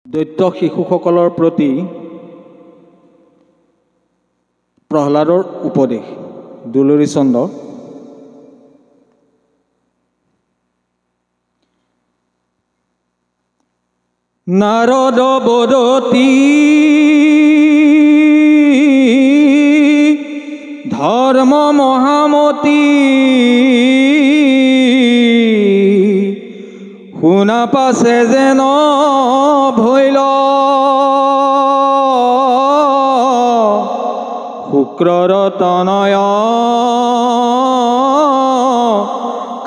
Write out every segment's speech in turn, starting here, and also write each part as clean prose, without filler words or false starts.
দৈত্য শিশুসকলৰ প্ৰতি প্ৰহ্লাদৰ উপদেশ দুলৰী চন্দ। নাৰদ বদতি ধৰ্ম মহামতি শুনা পাছে যেন ভৈল শুক্ৰৰ তনয়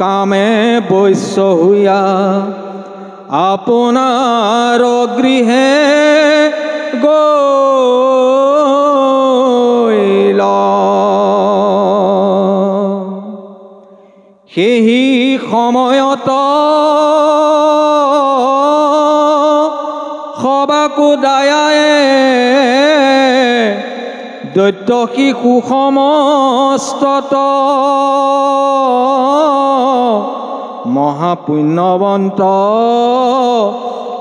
কামে বৈশ্য হুয়া আপোনাৰ গৃহে গৈল সেই সময়ত সবাকো দায়ায়ে দৈত্য শিশু সমস্তত মহাপুণ্যৱন্ত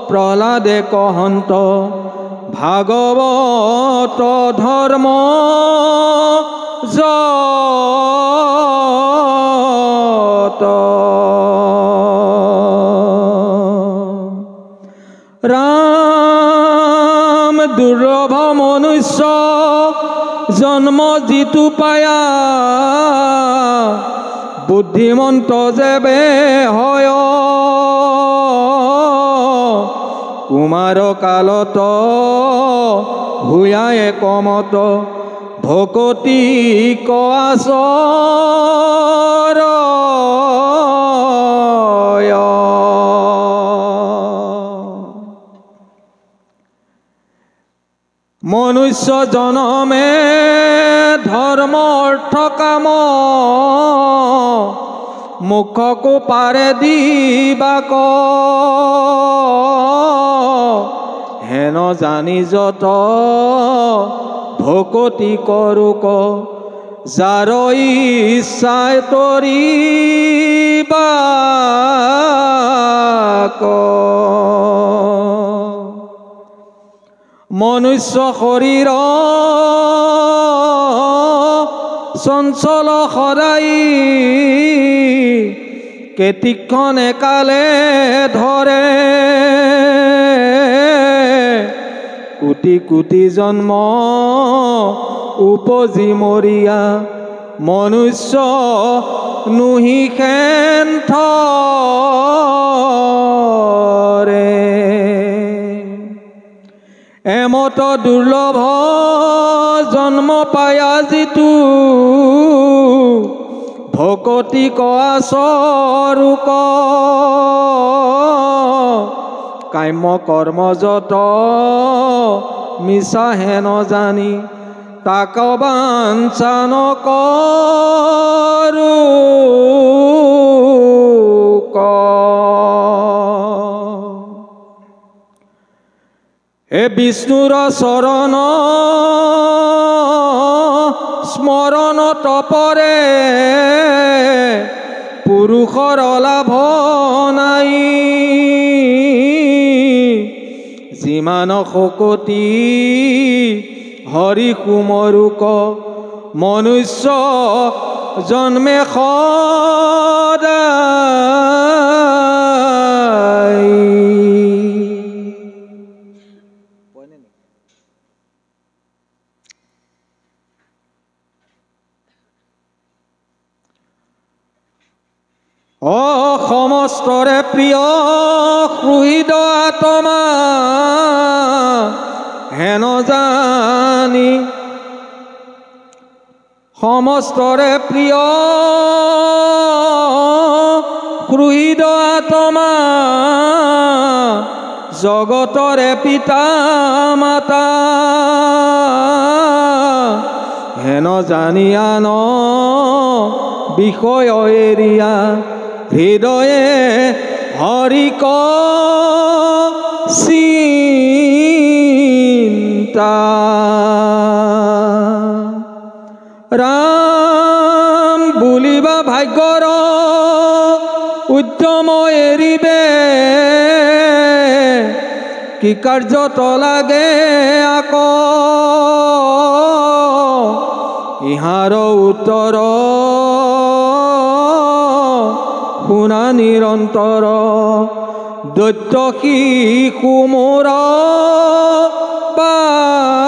প্ৰহ্লাদে কহন্ত ভাগৱত ধৰ্ম যত ৰাম দুৰ্লভ মনুষ্য জন্ম যিটো পায়া বুদ্ধিমন্ত যেবে হয় কুমাৰ কালত হুয়ায়ে কমত ভকতি কআচৰ মনুষ্য জনমে ধৰ্ম অৰ্থ কাম মুখকো পাৰে দিবাক হেন জানি যত ভকতি কৰোক যাৰ ইচ্ছাই তৰিবাক মনুষ্য শৰীৰ চঞ্চল সদায় কেতিক্ষণ একালে ধৰে কোটি কোটি জন্ম উপজি মৰিয়া মনুষ্য নুহি খেন্থৰে এমত দুৰ্লভ জন্ম পায়া যিটো ভকতি কআচৰুক কাম্য কৰ্ম যত মিছা হেন জানি তাক বাঞ্ছা নকৰুক হে বিষ্ণুৰ চৰণ স্মৰণ তপৰে পুৰুষৰ লাভ নাই যিমান শকতি হৰি কুমৰুক মনুষ্য জন্মে সদায় সমস্তৰে প্ৰিয় সুহৃদ আত্মা হেন জানি সমস্তৰে প্ৰিয় সুহৃদ আত্মা জগতৰে পিতা মাতা হেন জানিয়া ন বিষয় এৰিয়া হৃদয়ে হৰিক চিন্তা ৰাম বুলিবা ভাগ্যৰ উদ্যম এৰিবে কি কাৰ্যত লাগে আক ইহাৰ উত্তৰ শুনা নিৰন্তৰ দৈত্য শিশু মোৰ পাক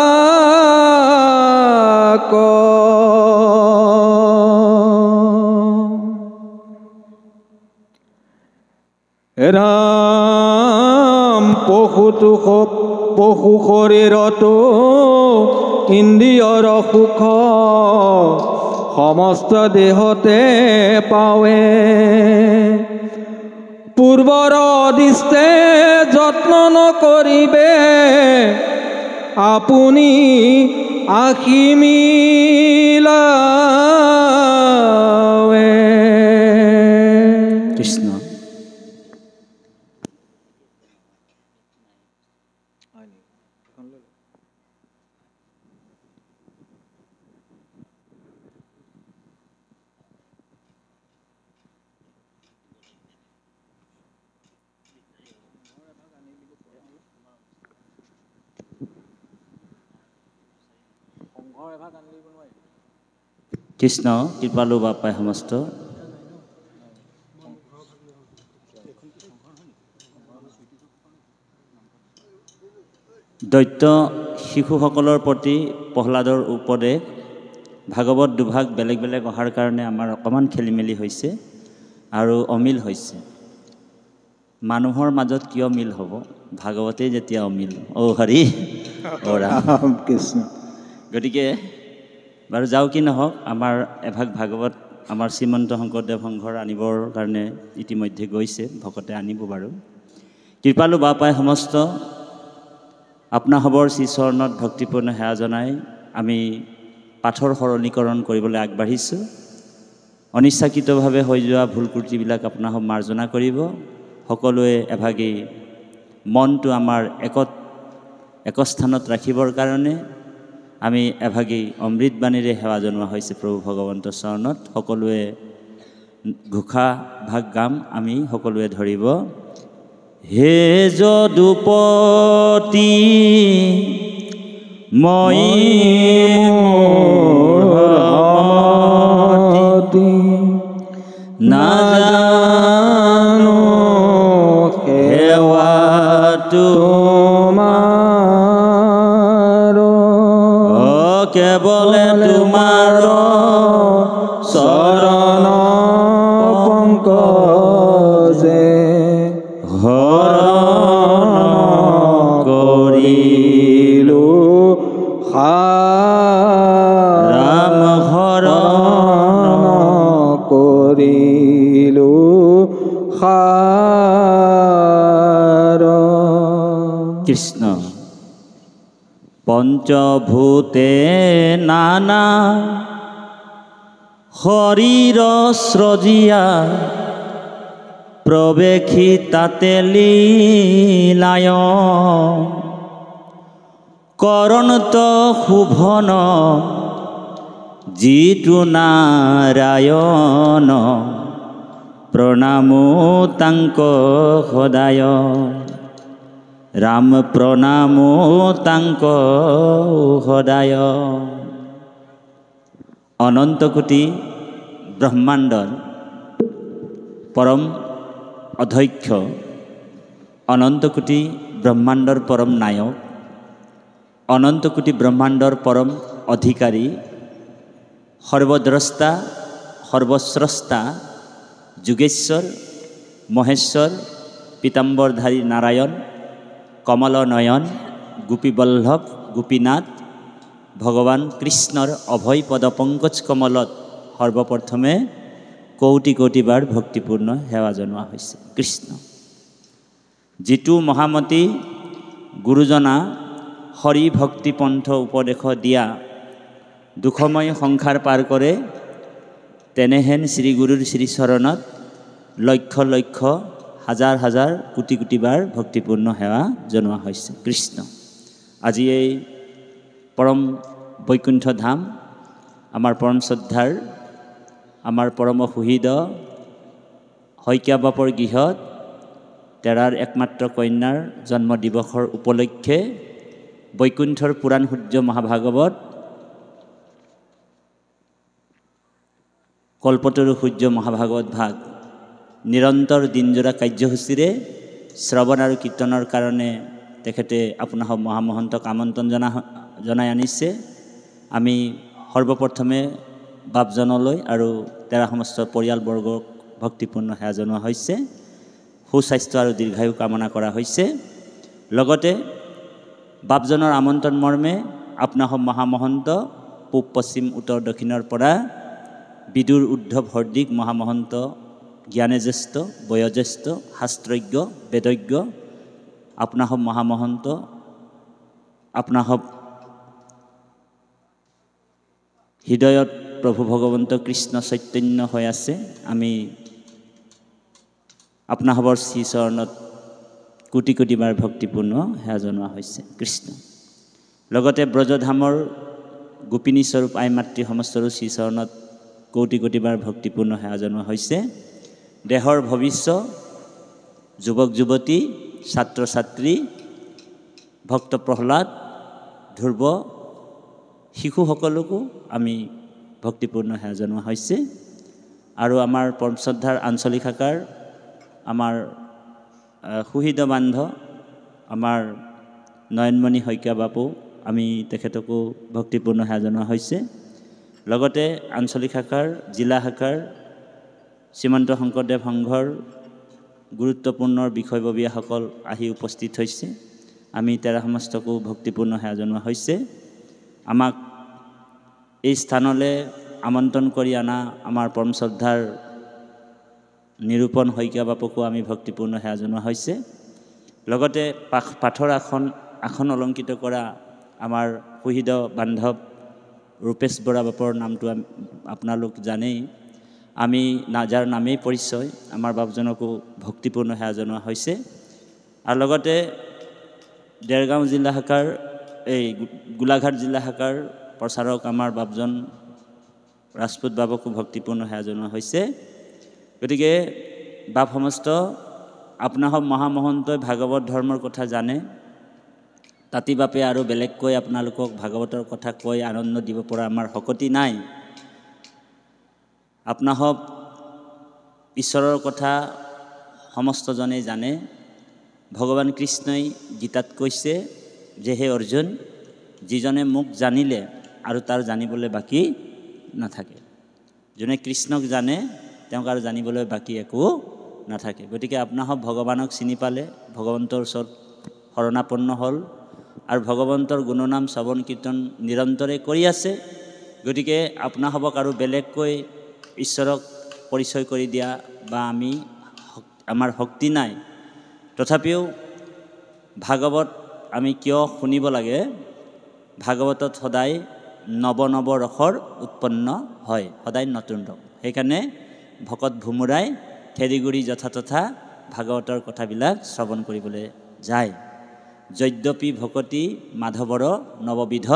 ৰাম পশু শৰীৰতো ইন্দ্ৰিয়ৰ সুখ সমস্ত দেহতে পাৱে পূৰ্বৰ দিষ্টে যত্ন নকৰিবে আপুনি আখি মিলাৱে কৃষ্ণ কৃষ্ণ কৃপালু বাপাই সমস্ত দৈত্য শিশুসকলৰ প্ৰতি প্ৰহ্লাদৰ উপদেশ ভাগৱত দুভাগ বেলেগ বেলেগ অহাৰ কাৰণে আমাৰ অকণমান খেলি মেলি হৈছে আৰু অমিল হৈছে মানুহৰ মাজত কিয় মিল হ'ব ভাগৱতেই যেতিয়া অমিল হৰি ৰাম কৃষ্ণ গতিকে বাৰু যাওঁ কি নহওক আমাৰ এভাগ ভাগৱত আমাৰ শ্ৰীমন্ত শংকৰদেৱ সংঘৰ আনিবৰ কাৰণে ইতিমধ্যে গৈছে ভকতে আনিব বাৰু কৃপালু বাপাই সমস্ত আপোনাসৱৰ শ্ৰীচৰণত ভক্তিপূৰ্ণ সেৱা জনাই আমি পাঠৰ সৰলীকৰণ কৰিবলৈ আগবাঢ়িছোঁ অনিচ্ছাকৃতভাৱে হৈ যোৱা ভুল ত্ৰুটিবিলাক আপোনাসৱ মাৰ্জনা কৰিব সকলোৱে এভাগি মনটো আমাৰ একস্থানত ৰাখিবৰ কাৰণে আমি এভাগি অমৃতবাণীৰে সেৱা জনোৱা হৈছে প্ৰভু ভগৱন্তৰ চৰণত সকলোৱে ঘোষা ভাগ গাম আমি সকলোৱে ধৰিব হে যদুপতি মই নাজানো সেৱা তোমাৰ কেৱলে তোমাৰ চৰণ পংকজে হৰণ কৰিলো ৰাম হৰণ কৰিলো কৃষ্ণ পঞ্চভূতে নানা শৰীৰ স্ৰজিয়া প্ৰৱেশী তাতে লীলায় কৰণত শোভন যিটো নাৰায়ণ প্ৰণামো তাংক সদায় ৰাম প্ৰণামো তাংক সদায় অনন্তকোটি ব্ৰহ্মাণ্ডৰ পৰম অধ্যক্ষ অনন্তকোটি ব্ৰহ্মাণ্ডৰ পৰম নায়ক অনন্তকোটি ব্ৰহ্মাণ্ডৰ পৰম অধিকাৰী সৰ্বদ্ৰষ্টা সৰ্বস্ৰষ্টা যোগেশ্বৰ মহেশ্বৰ পীতাম্বৰধাৰী নাৰায়ণ কমল নয়ন গোপীবল্লভ গোপীনাথ ভগৱান কৃষ্ণৰ অভয় পদ পংকজ কমলত সৰ্বপ্ৰথমে কোটি কোটিবাৰ ভক্তিপূৰ্ণ সেৱা জনোৱা হৈছে কৃষ্ণ যিটো মহামতী গুৰুজনা হৰি ভক্তি পন্থ উপদেশ দিয়া দুখময় সংসাৰ পাৰ কৰে তেনেহেন শ্ৰী গুৰুৰ শ্ৰীচৰণত লক্ষ লক্ষ হাজাৰ হাজাৰ কোটি কোটিবাৰ ভক্তিপূৰ্ণ সেৱা জনোৱা হৈছে কৃষ্ণ আজি এই পৰম বৈকুণ্ঠ ধাম আমাৰ পৰম শ্ৰদ্ধাৰ আমাৰ পৰম সুহৃদ শইকীয়া বাপৰ গৃহত তেৰাৰ একমাত্ৰ কন্যাৰ জন্ম দিৱসৰ উপলক্ষে বৈকুণ্ঠৰ পুৰাণ সূৰ্য মহাভাগৱত কল্পতৰু সূৰ্য মহাভাগৱত ভাগ নিৰন্তৰ দিনজোৰা কাৰ্যসূচীৰে শ্ৰৱণ আৰু কীৰ্তনৰ কাৰণে তেখেতে আপোনাৰ মহামহন্তক আমন্ত্ৰণ জনাই আনিছে। আমি সৰ্বপ্ৰথমে বাপজনলৈ আৰু তেৰা সমস্ত পৰিয়ালবৰ্গক ভক্তিপূৰ্ণ সেৱা জনোৱা হৈছে। সুস্বাস্থ্য আৰু দীৰ্ঘায়ু কামনা কৰা হৈছে। লগতে বাপজনৰ আমন্ত্ৰণ মৰ্মে আপোনাৰ মহামহন্ত পূব পশ্চিম উত্তৰ দক্ষিণৰ পৰা বিদুৰ উদ্ধৱ হৰ্দিক মহামহন্ত জ্ঞানে জ্যেষ্ঠ বয়োজ্যেষ্ঠ শাস্ত্ৰজ্ঞ বেদজ্ঞ আপোনাৰ মহামহন্ত আপোনাৰ হৃদয়ত প্ৰভু ভগৱন্ত কৃষ্ণ চৈতন্য হৈ আছে। আমি আপোনাসৱৰ শ্ৰীচৰণত কোটি কোটি বাৰ ভক্তিপূৰ্ণ সেৱা জনোৱা হৈছে কৃষ্ণ। লগতে ব্ৰজধামৰ গোপিনী স্বৰূপ আই মাতৃ সমস্তৰো শ্ৰীচৰণত কোটি কোটি বাৰ ভক্তিপূৰ্ণ সেৱা জনোৱা হৈছে। দেশৰ ভৱিষ্য যুৱক যুৱতী ছাত্ৰ ছাত্ৰী ভক্ত প্ৰহ্লাদ ধ্ৰুৱ শিশুসকলকো আমি ভক্তিপূৰ্ণ সেৱা জনোৱা হৈছে। আৰু আমাৰ পৰম শ্ৰদ্ধাৰ আঞ্চলিক শাখাৰ আমাৰ সুহৃদ বান্ধ আমাৰ নয়নমণি শইকীয়া বাপু আমি তেখেতকো ভক্তিপূৰ্ণ সেৱা জনোৱা হৈছে। লগতে আঞ্চলিক শাখাৰ জিলা শাখাৰ শ্ৰীমন্ত শংকৰদেৱ সংঘৰ গুৰুত্বপূৰ্ণ বিষয়ববীয়াসকল আহি উপস্থিত হৈছে। আমি তেৰা সমস্তকো ভক্তিপূৰ্ণ সেৱা জনোৱা হৈছে। আমাক এই স্থানলৈ আমন্ত্ৰণ কৰি অনা আমাৰ পৰম শ্ৰদ্ধাৰ নিৰূপণ শইকীয়া বাপকো আমি ভক্তিপূৰ্ণ সেৱা জনোৱা হৈছে। লগতে পাঠৰ আসন অলংকৃত কৰা আমাৰ সুহৃদ বান্ধৱ ৰূপেশ বৰা বাপৰ নামটো আপোনালোক জানেই। আমি যাৰ নামেই পৰিচয় আমাৰ বাপজনকো ভক্তিপূৰ্ণ সেৱা জনোৱা হৈছে। আৰু লগতে দেৰগাঁও জিলা শাখাৰ গোলাঘাট জিলা শাখাৰ প্ৰচাৰক আমাৰ বাপজন ৰাজপুত বাবকো ভক্তিপূৰ্ণ সেৱা জনোৱা হৈছে। গতিকে বাপ সমস্ত আপোনাসৱ মহামহন্তই ভাগৱত ধৰ্মৰ কথা জানে। তাতি বাপে আৰু বেলেগকৈ আপোনালোকক ভাগৱতৰ কথা কৈ আনন্দ দিব পৰা আমাৰ শক্তি নাই। আপোনাসৱ ঈশ্বৰৰ কথা সমস্তজনেই জানে। ভগৱান কৃষ্ণই গীতাত কৈছে যে হে অৰ্জুন, যিজনে মোক জানিলে আৰু তাৰ জানিবলৈ বাকী নাথাকে। যোনে কৃষ্ণক জানে তেওঁক আৰু জানিবলৈ বাকী একো নাথাকে। গতিকে আপোনাসৱ ভগৱানক চিনি পালে, ভগৱন্তৰ ওচৰত শৰণাপন্ন হ'ল আৰু ভগৱন্তৰ গুণনাম শ্ৰৱণ কীৰ্তন নিৰন্তৰে কৰি আছে। গতিকে আপোনাসৱক আৰু বেলেগকৈ ঈশ্বৰক পৰিচয় কৰি দিয়া বা আমাৰ শক্তি নাই। তথাপিও ভাগৱত আমি কিয় শুনিব লাগে? ভাগৱতত সদায় নৱ নৱ ৰসৰ উৎপন্ন হয়, সদায় নতুন ৰস। সেইকাৰণে ভকত ভোমোৰাই ঠেৰিগুৰি যথাতথা ভাগৱতৰ কথাবিলাক শ্ৰৱণ কৰিবলৈ যায়। যদ্যপি ভকতি মাধৱৰ নৱবিধ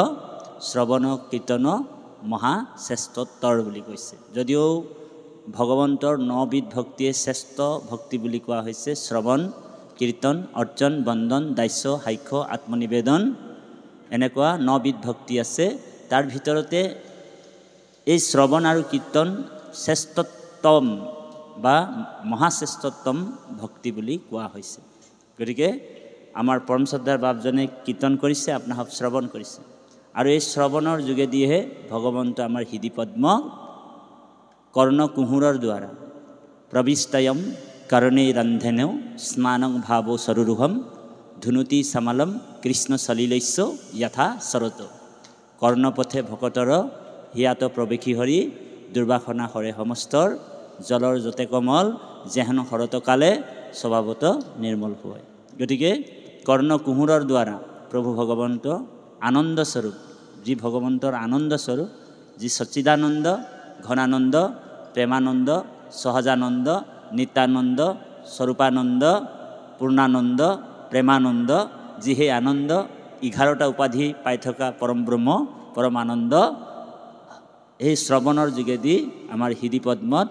শ্ৰৱণ কীৰ্তন মহাশ্ৰেষ্ঠতৰ বুলি কৈছে। যদিও ভগৱন্তৰ 9বিধ ভক্তিয়ে শ্ৰেষ্ঠ ভক্তি বুলি কোৱা হৈছে। শ্ৰৱণ কীৰ্তন অৰ্চন বন্দন দাস্য সাক্ষ্য আত্মনিবেদন এনেকুৱা 9বিধ ভক্তি আছে। তাৰ ভিতৰতে এই শ্ৰৱণ আৰু কীৰ্তন শ্ৰেষ্ঠতম বা মহাশ্ৰেষ্ঠতম ভক্তি বুলি কোৱা হৈছে। গতিকে আমাৰ পৰম শ্ৰদ্ধাৰ বাপজনে কীৰ্তন কৰিছে, আপোনাসৱ শ্ৰৱণ কৰিছে। আৰু এই শ্ৰৱণৰ যোগেদিহে ভগৱন্ত আমাৰ হৃদি পদ্ম কৰ্ণ কুহুৰৰ দ্বাৰা প্ৰবিষ্টয়ম কৰ্ণেই ৰন্ধনেও স্নানং ভাৱো সৰুৰুহম ধুনুতি সামালম কৃষ্ণ সলিলৈস্য যথা সৰত কৰ্ণপথে ভকতৰ হিয়াত প্ৰৱেশী হৰি দুৰ্বাসনা হৰে সমস্তৰ জলৰ যতে কমল যেহেন শৰতকালে স্বভাৱত নিৰ্মল হয়। গতিকে কৰ্ণ কুহুৰৰ দ্বাৰা প্ৰভু ভগৱন্ত আনন্দস্বৰূপ, যি ভগৱন্তৰ আনন্দস্বৰূপ, যি সচ্চিদানন্দ ঘনানন্দ প্ৰেমানন্দ সহজানন্দ নিত্যানন্দ স্বৰূপানন্দ পূৰ্ণানন্দ প্ৰেমানন্দ, যি সেই আনন্দ 11টা উপাধি পাই থকা পৰম ব্ৰহ্ম পৰম আনন্দ এই শ্ৰৱণৰ যোগেদি আমাৰ হৃদি পদ্মত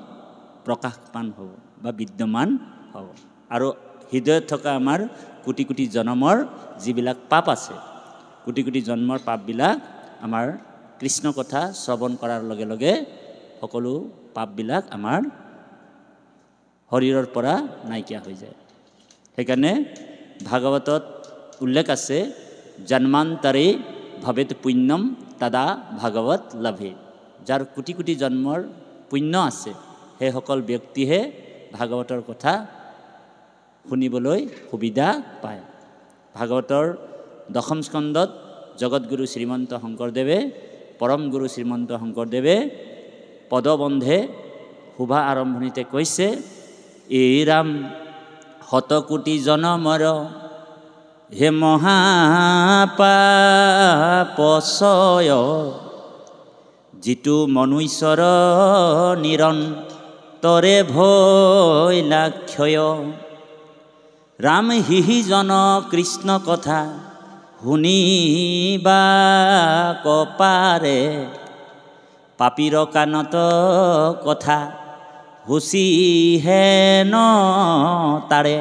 প্ৰকাশমান হ'ব বা বিদ্যমান হ'ব। আৰু হৃদয়ত থকা আমাৰ কোটি কোটি জন্মৰ যিবিলাক পাপ আছে, কোটি কোটি জন্মৰ পাপবিলাক আমাৰ কৃষ্ণ কথা শ্ৰৱণ কৰাৰ লগে লগে সকলো পাপবিলাক আমাৰ শৰীৰৰ পৰা নাইকিয়া হৈ যায়। সেইকাৰণে ভাগৱতত উল্লেখ আছে, জন্মান্তৰে ভৱেত পুণ্যম তদা ভাগৱত লভে। যাৰ কোটি কোটি জন্মৰ পুণ্য আছে সেইসকল ব্যক্তিহে ভাগৱতৰ কথা শুনিবলৈ সুবিধা পায়। ভাগৱতৰ দশম স্কন্ধত জগতগুৰু শ্ৰীমন্ত শংকৰদেৱে, পৰম গুৰু শ্ৰীমন্ত শংকৰদেৱে পদবন্ধে শুভা আৰম্ভণিতে কৈছে, এই ৰাম শতকোটি জনমৰ হে মহাপাপচয়, যিটো মনুষ্যৰ নিৰন্তৰে ভৈলাক্ষয়। ৰাম হিহিজন কৃষ্ণ কথা শুনিবা কপাৰে, পাপীৰ কাণত কথা হুচি হেন তাৰে।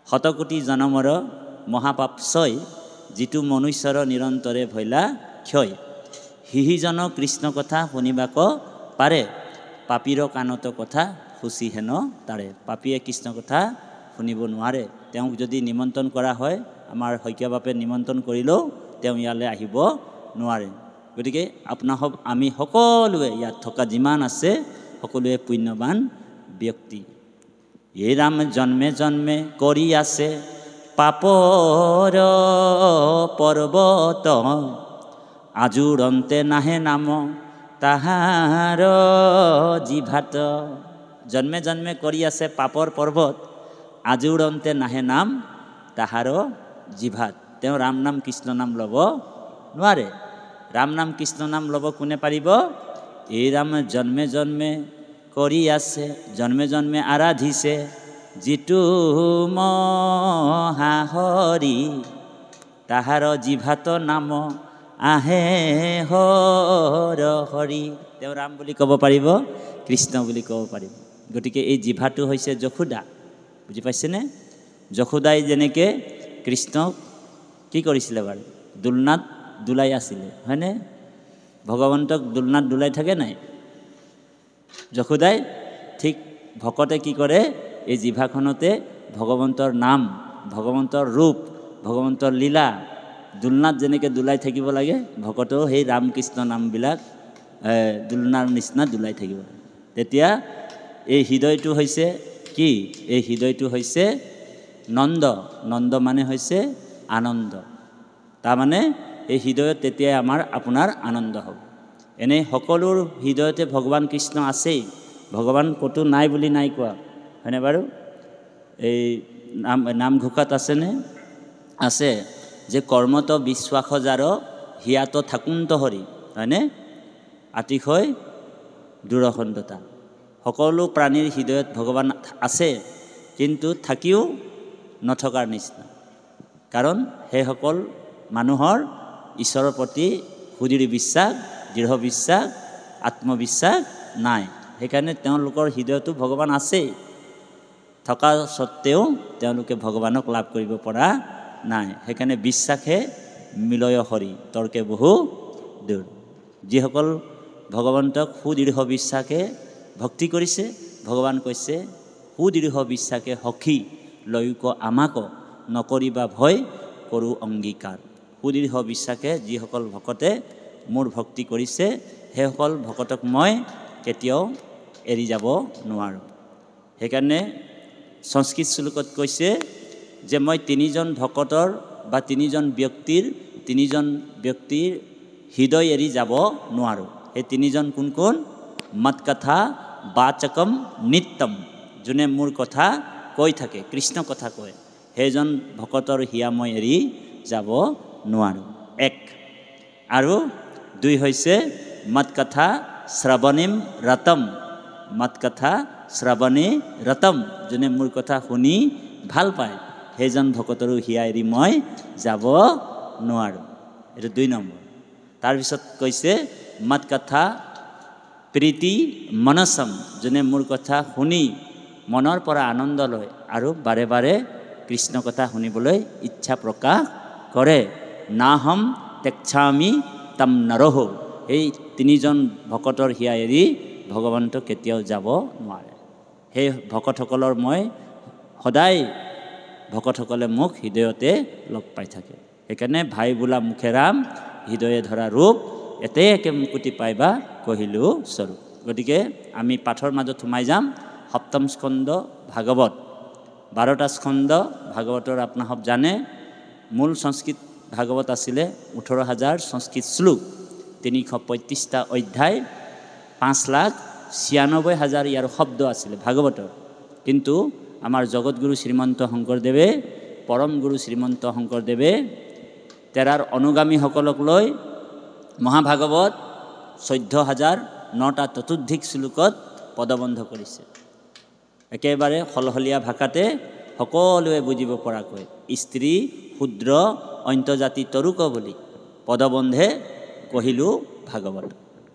শতকোটি জনমৰ মহাপাপচয়, যিটো মনুষ্যৰ নিৰন্তৰে ভৈলা ক্ষয়। হিহিজন কৃষ্ণ কথা শুনিবাক পাৰে, পাপীৰ কাণত কথা হুচি হেন তাৰে। পাপীয়ে কৃষ্ণ কথা শুনিব নোৱাৰে। তেওঁক যদি নিমন্ত্ৰণ কৰা হয়, আমাৰ শইকীয়া বাপে নিমন্ত্ৰণ কৰিলেও তেওঁ ইয়ালৈ আহিব নোৱাৰে। গতিকে আমি সকলোৱে ইয়াত থকা যিমান আছে সকলোৱে পুণ্যৱান ব্যক্তি। এই ৰাম জন্মে জন্মে কৰি আছে পাপৰ পৰ্বত, আজোৰন্তে নাহে নাম তাহাৰ জিভাত। জন্মে জন্মে কৰি আছে পাপৰ পৰ্বত, আজোৰন্তে নাহে নাম তাহাৰ জিভাত। তেওঁ ৰাম নাম কৃষ্ণ নাম ল'ব নোৱাৰে। ৰাম নাম কৃষ্ণ নাম ল'ব কোনে পাৰিব? এই ৰাম জন্মে জন্মে কৰি আছে, জন্মে জন্মে আৰাধিছে, যিটো মহাহৰি, তাহাৰ জিভাত নাম আহে হৰ হৰি। তেওঁ ৰাম বুলি ক'ব পাৰিব, কৃষ্ণ বুলি ক'ব পাৰিব। গতিকে এই জিভাটো হৈছে যশোদা, বুজি পাইছেনে? যশোদাই যেনেকৈ কৃষ্ণক কি কৰিছিলে বাৰু? দোলনাত দোলাই আছিলে, হয়নে? ভগৱন্তক দোলনাত দোলাই থাকে নাই যশোদাই? ঠিক ভকতে কি কৰে, এই জিভাখনতে ভগৱন্তৰ নাম, ভগৱন্তৰ ৰূপ, ভগৱন্তৰ লীলা দোলনাত যেনেকৈ দোলাই থাকিব লাগে, ভকতেও সেই ৰাম কৃষ্ণ নামবিলাক দোলনাৰ নিচিনা দোলাই থাকিব লাগে। তেতিয়া এই হৃদয়টো হৈছে কি? এই হৃদয়টো হৈছে নন্দ। নন্দ মানে হৈছে আনন্দ। তাৰমানে এই হৃদয়ত তেতিয়াই আপোনাৰ আনন্দ হ'ব। এনেই সকলোৰ হৃদয়তে ভগৱান কৃষ্ণ আছেই, ভগৱান ক'তো নাই বুলি নাই কোৱা, হয়নে বাৰু? এই নামঘোষাত আছেনে? আছে যে কৰ্মত বিশ্বাস যাৰ হিয়াত থাকুন্ত হৰি, হয়নে? আতিশয় দূৰসন্ততা। সকলো প্ৰাণীৰ হৃদয়ত ভগৱান আছে, কিন্তু থাকিও নথকাৰ নিচিনা। কাৰণ সেইসকল মানুহৰ ঈশ্বৰৰ প্ৰতি সুদৃঢ় বিশ্বাস, দৃঢ় বিশ্বাস, আত্মবিশ্বাস নাই। সেইকাৰণে তেওঁলোকৰ হৃদয়তো ভগৱান আছেই, থকা স্বত্তেও তেওঁলোকে ভগৱানক লাভ কৰিব পৰা নাই। সেইকাৰণে বিশ্বাসে মিলয় হৰি, তৰ্কে বহু দূৰ। যিসকল ভগৱন্তক সুদৃঢ় বিশ্বাসে ভক্তি কৰিছে, ভগৱান কৈছে সুদৃঢ় বিশ্বাসে সখী লৈক আমাক, নকৰিবা ভয় কৰোঁ অংগীকাৰ। সুদৃঢ় বিশ্বাসে যিসকল ভকতে মোৰ ভক্তি কৰিছে, সেইসকল ভকতক মই কেতিয়াও এৰি যাব নোৱাৰোঁ। সেইকাৰণে সংস্কৃত শ্লোকত কৈছে যে মই তিনিজন ভকতৰ বা তিনিজন ব্যক্তিৰ হৃদয় এৰি যাব নোৱাৰোঁ। সেই তিনিজন কোন কোন? মত কথা বাচকম নিত্যম, যোনে মোৰ কথা কৈ থাকে, কৃষ্ণ কথা কয়, সেইজন ভকতৰ হিয়া মই এৰি যাব নোৱাৰোঁ। এক। আৰু দুই হৈছে মত কথা শ্ৰৱণীম ৰতম, মত কথা শ্ৰৱণী ৰতম, যোনে মোৰ কথা শুনি ভাল পায়, সেইজন ভকতৰো হিয়া এৰি মই যাব নোৱাৰোঁ। এইটো 2 নম্বৰ। তাৰপিছত কৈছে মত কথা প্ৰীতি মনসম, যোনে মোৰ কথা শুনি মনৰ পৰা আনন্দ লয়, আৰু বাৰে বাৰে কৃষ্ণ কথা শুনিবলৈ ইচ্ছা প্ৰকাশ কৰে। নাহম তেচ্ছামি তাম নৰহ। এই তিনিজন ভকতৰ হিয়া এৰি ভগৱন্ত কেতিয়াও যাব নোৱাৰে। সেই ভকতসকলৰ মই সদায় ভকতসকলে মোক হৃদয়তে লগ পাই থাকে। সেইকাৰণে ভাই বোলা মুখেৰাম হৃদয়ে ধৰা ৰূপ, এতে একে মুকুতি পাইবা কহিলো স্বৰূপ। গতিকে আমি পাঠৰ মাজত সোমাই যাম। সপ্তম স্কন্ধ ভাগৱত, 12টা স্কন্ধ ভাগৱতৰ আপোনাসব জানে। মূল সংস্কৃত ভাগৱত আছিলে 18,000 সংস্কৃত শ্লোক, 335টা অধ্যায়, 5,96,000 ইয়াৰ শব্দ আছিলে ভাগৱতৰ। কিন্তু আমাৰ জগতগুৰু শ্ৰীমন্ত শংকৰদেৱে, পৰম গুৰু শ্ৰীমন্ত শংকৰদেৱে তেৰাৰ অনুগামীসকলক লৈ মহাভাগৱত 14,009টা চতুৰ্ধিক শ্লোকত পদবন্ধ কৰিছে। একেবাৰে সলসলীয়া ভাষাতে সকলোৱে বুজিব পৰাকৈ স্ত্ৰী শূদ্ৰ অন্তজাতি তৰুক বুলি পদবন্ধে কহিলো ভাগৱত।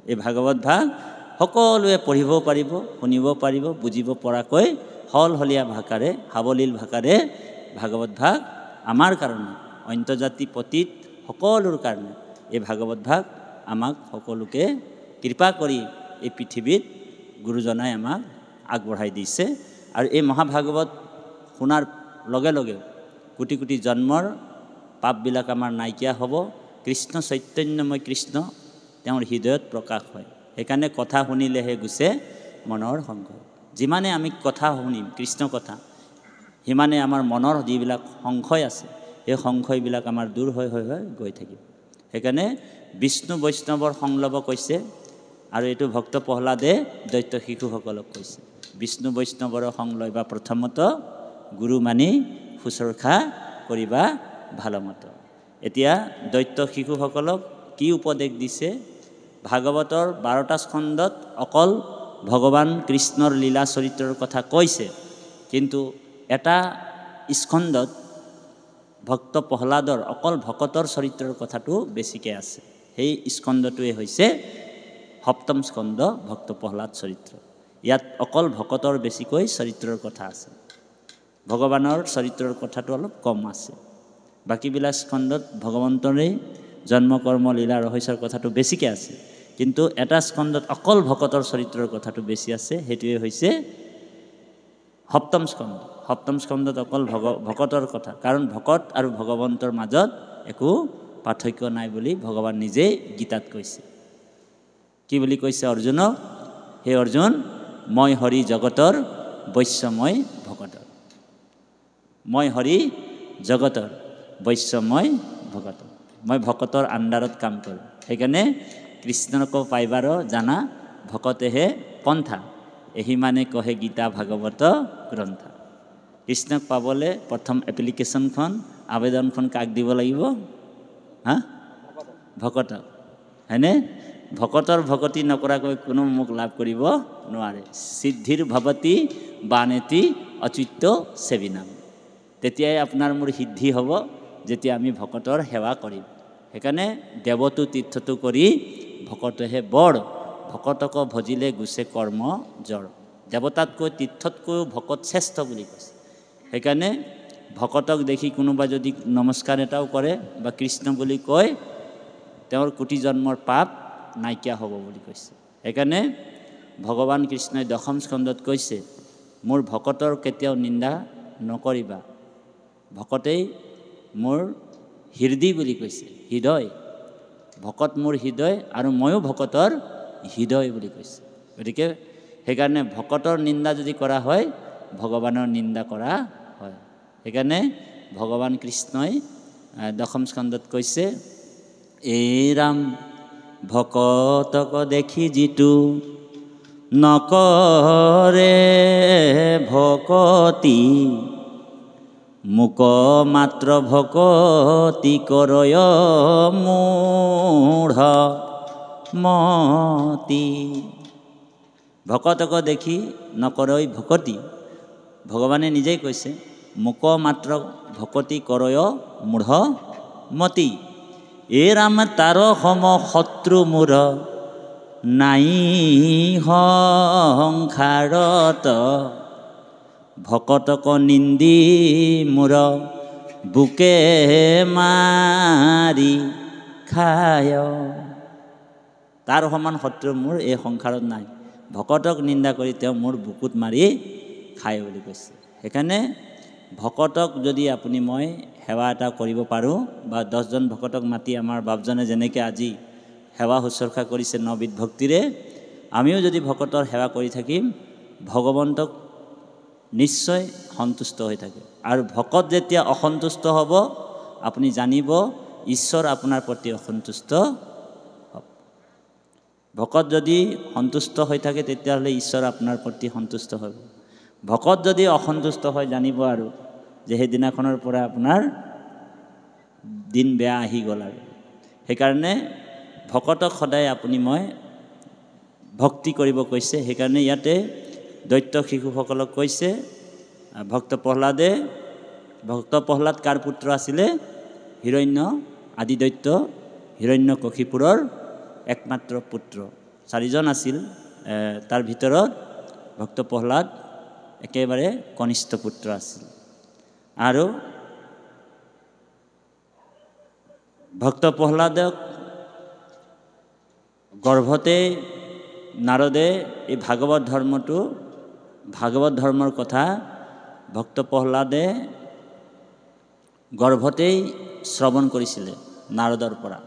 এই ভাগৱত ভাগ সকলোৱে পঢ়িব পাৰিব, শুনিব পাৰিব, বুজিব পৰাকৈ সলসলীয়া ভাষাৰে, সাৱলীল ভাষাৰে ভাগৱত ভাগ আমাৰ কাৰণে, অন্তজাতি পতীত সকলোৰ কাৰণে এই ভাগৱত ভাগ আমাক সকলোকে কৃপা কৰি এই পৃথিৱীত গুৰুজনাই আমাক আগবঢ়াই দিছে। আৰু এই মহাভাগৱত শুনাৰ লগে লগে কোটি কোটি জন্মৰ পাপবিলাক আমাৰ নাইকিয়া হ'ব। কৃষ্ণ চৈতন্যময় কৃষ্ণ তেওঁৰ হৃদয়ত প্ৰকাশ হয়। সেইকাৰণে কথা শুনিলেহে গুচে মনৰ সংশয়। যিমানে আমি কথা শুনিম কৃষ্ণ কথা, সিমানে আমাৰ মনৰ যিবিলাক সংশয় আছে সেই সংশয়বিলাক আমাৰ দূৰ হৈ হৈ হৈ গৈ থাকিব। সেইকাৰণে বিষ্ণু বৈষ্ণৱৰ সংলভ কৈছে, আৰু এইটো ভক্ত প্ৰহ্লাদে দৈত্য শিশুসকলক কৈছে। বিষ্ণু বৈষ্ণৱৰ সংলয় বা প্ৰথমত গুৰু মানি শুশ্ৰূষা কৰিবা ভালমত। এতিয়া দৈত্য শিশুসকলক কি উপদেশ দিছে? ভাগৱতৰ 12টা স্কন্ধত অকল ভগৱান কৃষ্ণৰ লীলা চৰিত্ৰৰ কথা কৈছে, কিন্তু এটা স্কন্ধত ভক্ত প্ৰহ্লাদৰ অকল ভকতৰ চৰিত্ৰৰ কথাটো বেছিকৈ আছে। সেই স্কন্ধটোৱে হৈছে সপ্তম স্কন্ধ ভক্ত প্ৰহ্লাদ চৰিত্ৰ। ইয়াত অকল ভকতৰ বেছিকৈ চৰিত্ৰৰ কথা আছে, ভগৱানৰ চৰিত্ৰৰ কথাটো অলপ কম আছে। বাকীবিলাক স্কন্ধত ভগৱন্তৰে জন্ম কৰ্ম লীলা ৰহস্যৰ কথাটো বেছিকৈ আছে, কিন্তু এটা স্কন্ধত অকল ভকতৰ চৰিত্ৰৰ কথাটো বেছি আছে। সেইটোৱে হৈছে সপ্তম স্কন্ধ। সপ্তম স্কন্ধত অকল ভকতৰ কথা, কাৰণ ভকত আৰু ভগৱন্তৰ মাজত একো পাৰ্থক্য নাই বুলি ভগৱান নিজেই গীতাত কৈছে। কি বুলি কৈছে অৰ্জুনক? হে অৰ্জুন, মই হৰি জগতৰ বৈশ্যময় ভকতৰ। মই হৰি জগতৰ বৈশ্যময় ভকতৰ। মই ভকতৰ আণ্ডাৰত কাম কৰোঁ। সেইকাৰণে কৃষ্ণক পাইবাৰ জানা ভকতেহে পন্থা, এহি মানে কহে গীতা ভাগৱত গ্ৰন্থ। কৃষ্ণক পাবলৈ প্ৰথম এপ্লিকেশ্যনখন, আবেদনখন কাক দিব লাগিব? ভকতক, হয়নে? ভকতৰ ভকতি নকৰাকৈ কোনো মোক লাভ কৰিব নোৱাৰে। সিদ্ধিৰ ভৱতি বানেতি অচ্যুত সেবিনাম। তেতিয়াই আপোনাৰ মোৰ সিদ্ধি হ'ব, যেতিয়া আমি ভকতৰ সেৱা কৰিম। সেইকাৰণে দেৱতো তীৰ্থটো কৰি ভকতেহে বৰ, ভকতক ভজিলে গুচে কৰ্ম জ্বৰ। দেৱতাতকৈ তীৰ্থতকৈও ভকত শ্ৰেষ্ঠ বুলি কৈছে। সেইকাৰণে ভকতক দেখি কোনোবা যদি নমস্কাৰ এটাও কৰে বা কৃষ্ণ বুলি কয়, তেওঁৰ কোটি জন্মৰ পাপ নাইকিয়া হ'ব বুলি কৈছে। সেইকাৰণে ভগৱান কৃষ্ণই দশম স্কন্ধত কৈছে, মোৰ ভকতৰ কেতিয়াও নিন্দা নকৰিবা। ভকতেই মোৰ হৃদয় বুলি কৈছে, হৃদয়। ভকত মোৰ হৃদয় আৰু ময়ো ভকতৰ হৃদয় বুলি কৈছে। গতিকে সেইকাৰণে ভকতৰ নিন্দা যদি কৰা হয়, ভগৱানৰ নিন্দা কৰা হয়। সেইকাৰণে ভগৱান কৃষ্ণই দশম স্কন্ধত কৈছে, এই ৰাম ভকতক দেখি যিটো নকৰে ভকতি, মোক মাত্ৰ ভকতি কৰয় মূঢ় মতি। ভকতক দেখি নকৰৈ ভকতি, ভগৱানে নিজেই কৈছে, মোক মাত্ৰ ভকতি কৰয় মূঢ় মতি। এ ৰাম তাৰ সম শত্ৰু মূঢ় নাই সংসাৰত, ভকতক নিন্দি মূৰ বুকে মাৰি খায়। তাৰ সমান শত্ৰু মোৰ এই সংসাৰত নাই। ভকতক নিন্দা কৰি তেওঁ মোৰ বুকুত মাৰি খায় বুলি কৈছে। সেইকাৰণে ভকতক যদি আপুনি মই সেৱা এটা কৰিব পাৰোঁ, বা 10জন ভকতক মাতি আমাৰ বাপজনে যেনেকৈ আজি সেৱা শুশ্ৰূষা কৰিছে নবিধ ভক্তিৰে, আমিও যদি ভকতৰ সেৱা কৰি থাকিম, ভগৱন্তক নিশ্চয় সন্তুষ্ট হৈ থাকে। আৰু ভকত যেতিয়া অসন্তুষ্ট হ'ব, আপুনি জানিব ঈশ্বৰ আপোনাৰ প্ৰতি অসন্তুষ্ট হ'ব। ভকত যদি সন্তুষ্ট হৈ থাকে, তেতিয়াহ'লে ঈশ্বৰ আপোনাৰ প্ৰতি সন্তুষ্ট হ'ব। ভকত যদি অসন্তুষ্ট হয়, জানিব আৰু যে সেইদিনাখনৰ পৰা আপোনাৰ দিন বেয়া আহি গ'ল। আৰু সেইকাৰণে ভকতক সদায় আপুনি মই ভক্তি কৰিব কৈছে। সেইকাৰণে ইয়াতে দৈত্য শিশুসকলক কৈছে, ভক্ত প্ৰহ্লাদ কাৰ পুত্ৰ আছিলে? হিৰণ্য আদি দৈত্য হিৰণ্যকশিপুৰৰ একমাত্ৰ পুত্ৰ। 4জন আছিল, তাৰ ভিতৰত ভক্ত প্ৰহ্লাদ একেবাৰে কনিষ্ঠ পুত্ৰ আছিল। আৰু ভক্ত প্ৰহ্লাদক গৰ্ভতে নাৰদে এই ভাগৱত ধৰ্মৰ কথা ভক্ত প্ৰহ্লাদে গৰ্ভতেই শ্ৰৱণ কৰিছিলে নাৰদৰ পৰা।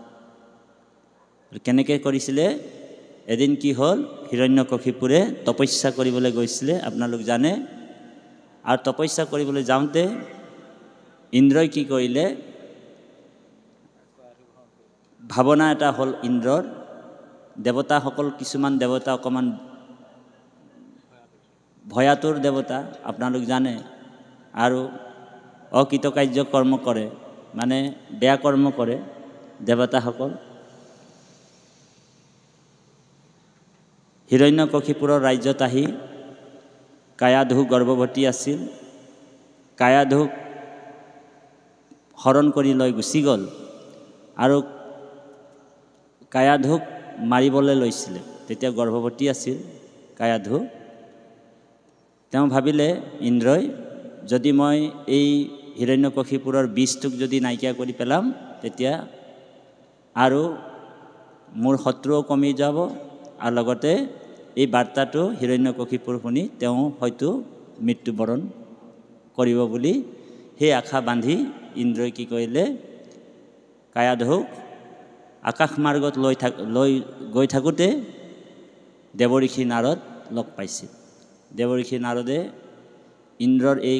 কেনেকৈ কৰিছিলে? এদিন কি হ'ল, হিৰণ্যকশিপুৰে তপস্যা কৰিবলৈ গৈছিলে, আপোনালোক জানে। আৰু তপস্যা কৰিবলৈ যাওঁতে ইন্দ্ৰই কি কৰিলে, ভাৱনা এটা হ'ল ইন্দ্ৰৰ। দেৱতাসকল, কিছুমান দেৱতা অকণমান ভয়াতুৰ দেৱতা, আপোনালোক জানে। আৰু অকৃতকাৰ্য কৰ্ম কৰে, মানে বেয়া কৰ্ম কৰে দেৱতাসকল। হিৰণ্যকশিপুৰৰ ৰাজ্যত আহি কায়াধু গৰ্ভৱতী আছিল। কায়াধুক হৰণ কৰি লৈ গুচি গ'ল আৰু কায়াধুক মাৰিবলৈ লৈছিলে। তেতিয়া গৰ্ভৱতী আছিল কায়াধু। তেওঁ ভাবিলে ইন্দ্ৰই, যদি মই এই হিৰণ্যকশিপুৰৰ বীজটোক যদি নাইকিয়া কৰি পেলাম, তেতিয়া আৰু মোৰ শত্ৰুও কমি যাব, আৰু লগতে এই বাৰ্তাটো হিৰণ্যকশিপুৰ শুনি তেওঁ হয়তো মৃত্যুবৰণ কৰিব বুলি সেই আশা বান্ধি ইন্দ্ৰই কি কৰিলে, কায়াধুক আকাশ মাৰ্গত লৈ গৈ থাকোঁতে দেৱঋষি নাৰদ লগ পাইছিল। দেৱঋষি নাৰদে ইন্দ্ৰৰ এই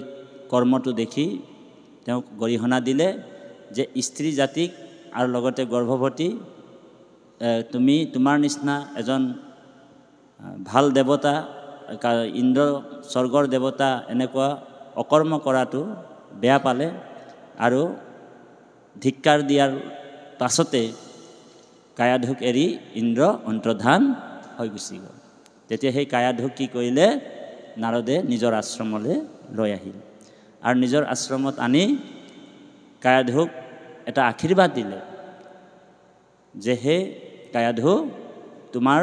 কৰ্মটো দেখি তেওঁক গৰিহণা দিলে যে স্ত্ৰী জাতিক আৰু লগতে গৰ্ভৱতী, তুমি তোমাৰ নিচিনা এজন ভাল দেৱতা, ইন্দ্ৰ স্বৰ্গৰ দেৱতা এনেকুৱা অকৰ্ম কৰাটো বেয়া পালে, আৰু ধিক্কাৰ দিয়াৰ পাছতে কায়াধুক এৰি ইন্দ্ৰ অন্তৰ্ধান হৈ গুচি গ'ল। তেতিয়া সেই কায়াধুক কি কৰিলে, নাৰদে নিজৰ আশ্ৰমলৈ লৈ আহিল। আৰু নিজৰ আশ্ৰমত আনি কায়াধুক এটা আশীৰ্বাদ দিলে যে হে কায়াধু, তোমাৰ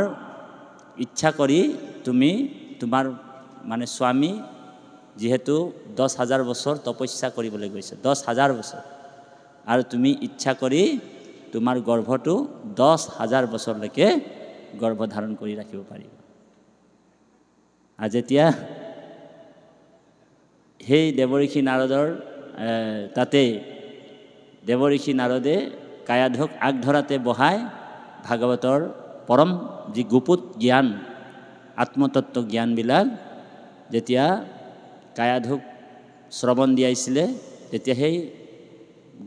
ইচ্ছা কৰি তুমি তোমাৰ মানে স্বামী যিহেতু 10,000 বছৰ তপস্যা কৰিবলৈ গৈছে, 10,000 বছৰ, আৰু তুমি ইচ্ছা কৰি তোমাৰ গৰ্ভটো 10,000 বছৰলৈকে গৰ্ভধাৰণ কৰি ৰাখিব পাৰিবা। আৰু যেতিয়া সেই দেৱঋষি নাৰদৰ তাতে দেৱঋষি নাৰদে কায়াধুক আগধৰাতে বহাই ভাগৱতৰ পৰম যি গুপুত জ্ঞান, আত্মতত্ত্ব জ্ঞানবিলাক যেতিয়া কায়াধুক শ্ৰৱণ দিয়াইছিলে, তেতিয়া সেই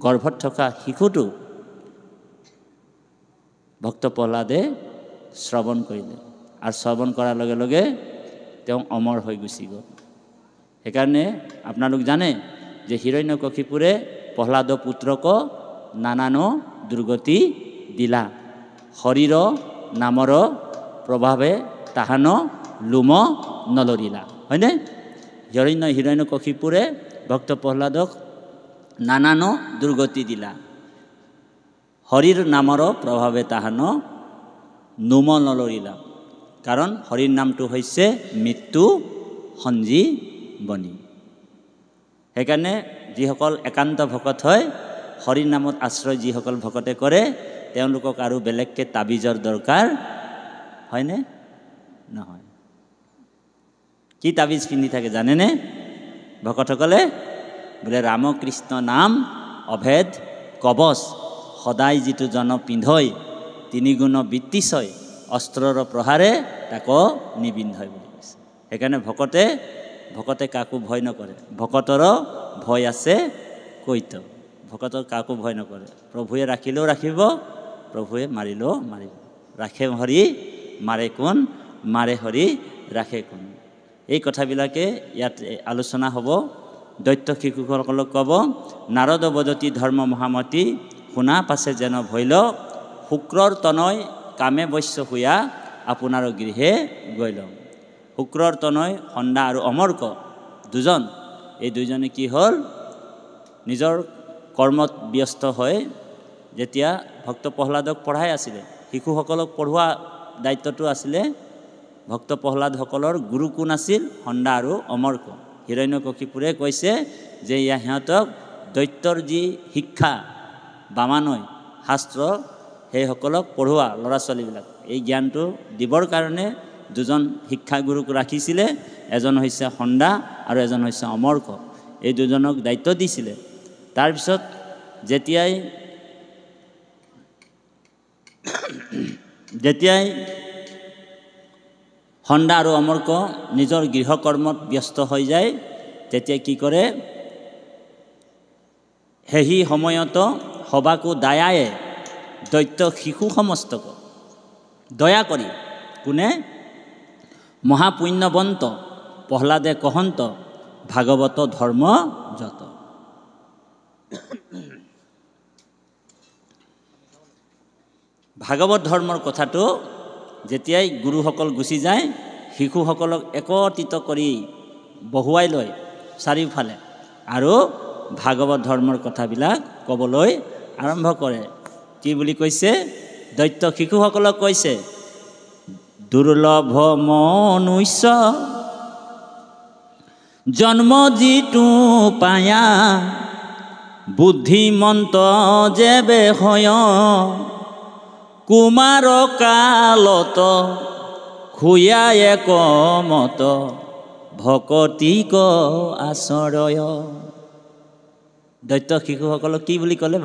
গৰ্ভত থকা শিশুটো ভক্ত প্ৰহ্লাদে শ্ৰৱণ কৰিলে, আৰু শ্ৰৱণ কৰাৰ লগে লগে তেওঁ অমৰ হৈ গুচি গ'ল। সেইকাৰণে আপোনালোক জানে যে হিৰণ্যকশিপুৰে প্ৰহ্লাদ পুত্ৰক নানান দুৰ্গতি দিলা, হৰিৰ নামৰ প্ৰভাৱে তাহান লোম নলৰিলা, হয়নে? হিৰণ্যকশিপুৰে ভক্ত প্ৰহ্লাদক নানান দুৰ্গতি দিলা, হৰিৰ নামৰ প্ৰভাৱে তাহান নোম নলৰিলা। কাৰণ হৰিৰ নামটো হৈছে মৃত্যু সঞ্জীৱনী। সেইকাৰণে যিসকল একান্ত ভকত হয় হৰি নামত আশ্ৰয় যিসকল ভকতে কৰে তেওঁলোকক আৰু বেলেগকৈ তাবিজৰ দৰকাৰ হয়নে নহয় কি তাবিজ পিন্ধি থাকে জানেনে ভকতসকলে বোলে ৰামকৃষ্ণ নাম অভেদ কবচ সদায় যিটো জন পিন্ধই তিনি গুণ বৃত্তিছয় অস্ত্ৰৰ প্ৰহাৰে তাকো নিবিন্ধয় বুলি কৈছে সেইকাৰণে ভকতে কাকো ভয় নকৰে ভকতৰ ভয় আছে কৈত ভকতৰ কাকো ভয় নকৰে প্ৰভুৱে ৰাখিলেও ৰাখিব প্ৰভুৱে মাৰিলেও মাৰিব ৰাখে হৰি মাৰে কোন মাৰে হৰি ৰাখে কোন এই কথাবিলাকে ইয়াত আলোচনা হ'ব দৈত্য শিশুসকলক ক'ব নাৰদ বদতি ধৰ্ম মহামতী শুনা পাছে যেন ভৈল শুক্ৰৰ তনয় কামে বৈশ্য শুয়া আপোনাৰ গৃহে গৈ লওঁ শুক্ৰৰ তনয় সন্দা আৰু অমৰ্ক দুজন এই দুজনে কি হ'ল নিজৰ কৰ্মত ব্যস্ত হৈ যেতিয়া ভক্ত প্ৰহ্লাদক পঢ়াই আছিলে শিশুসকলক পঢ়োৱা দায়িত্বটো আছিলে ভক্ত প্ৰহ্লাদসকলৰ গুৰু কোন আছিল সন্দা আৰু অমৰ্ক হিৰণ্যকশিপুৰে কৈছে যে সিহঁতক দৈত্যৰ যি শিক্ষা বামানয় শাস্ত্ৰ সেইসকলক পঢ়োৱা ল'ৰা ছোৱালীবিলাক এই জ্ঞানটো দিবৰ কাৰণে দুজন শিক্ষাগুৰুক ৰাখিছিলে এজন হৈছে সন্দা আৰু এজন হৈছে অমৰ্ক এই দুজনক দায়িত্ব দিছিলে তাৰপিছত যেতিয়াই সন্দা আৰু অমৰ্ক নিজৰ গৃহকৰ্মত ব্যস্ত হৈ যায় তেতিয়া কি কৰে সেই সময়ত সবাকো দায়ায়ে দৈত্য শিশু সমস্তক দয়া কৰি কোনে মহাপুণ্যবন্ত প্ৰহ্লাদে কহন্ত ভাগৱত ধৰ্ম যত ভাগৱত ধৰ্মৰ কথাটো যেতিয়াই গুৰুসকল গুচি যায় শিশুসকলক একত্ৰিত কৰি বহুৱাই লয় চাৰিওফালে আৰু ভাগৱত ধৰ্মৰ কথাবিলাক ক'বলৈ আৰম্ভ কৰে কি বুলি কৈছে দৈত্য শিশুসকলক কৈছে দুৰ্লভ মনুষ্য জন্ম যিটো পায়া বুদ্ধিমন্ত যেবে হয় কুমাৰ কালত খুয়া একমত ভকতিক আশ্ৰয় দৈত্য শিশুসকলক কি বুলি ক'লে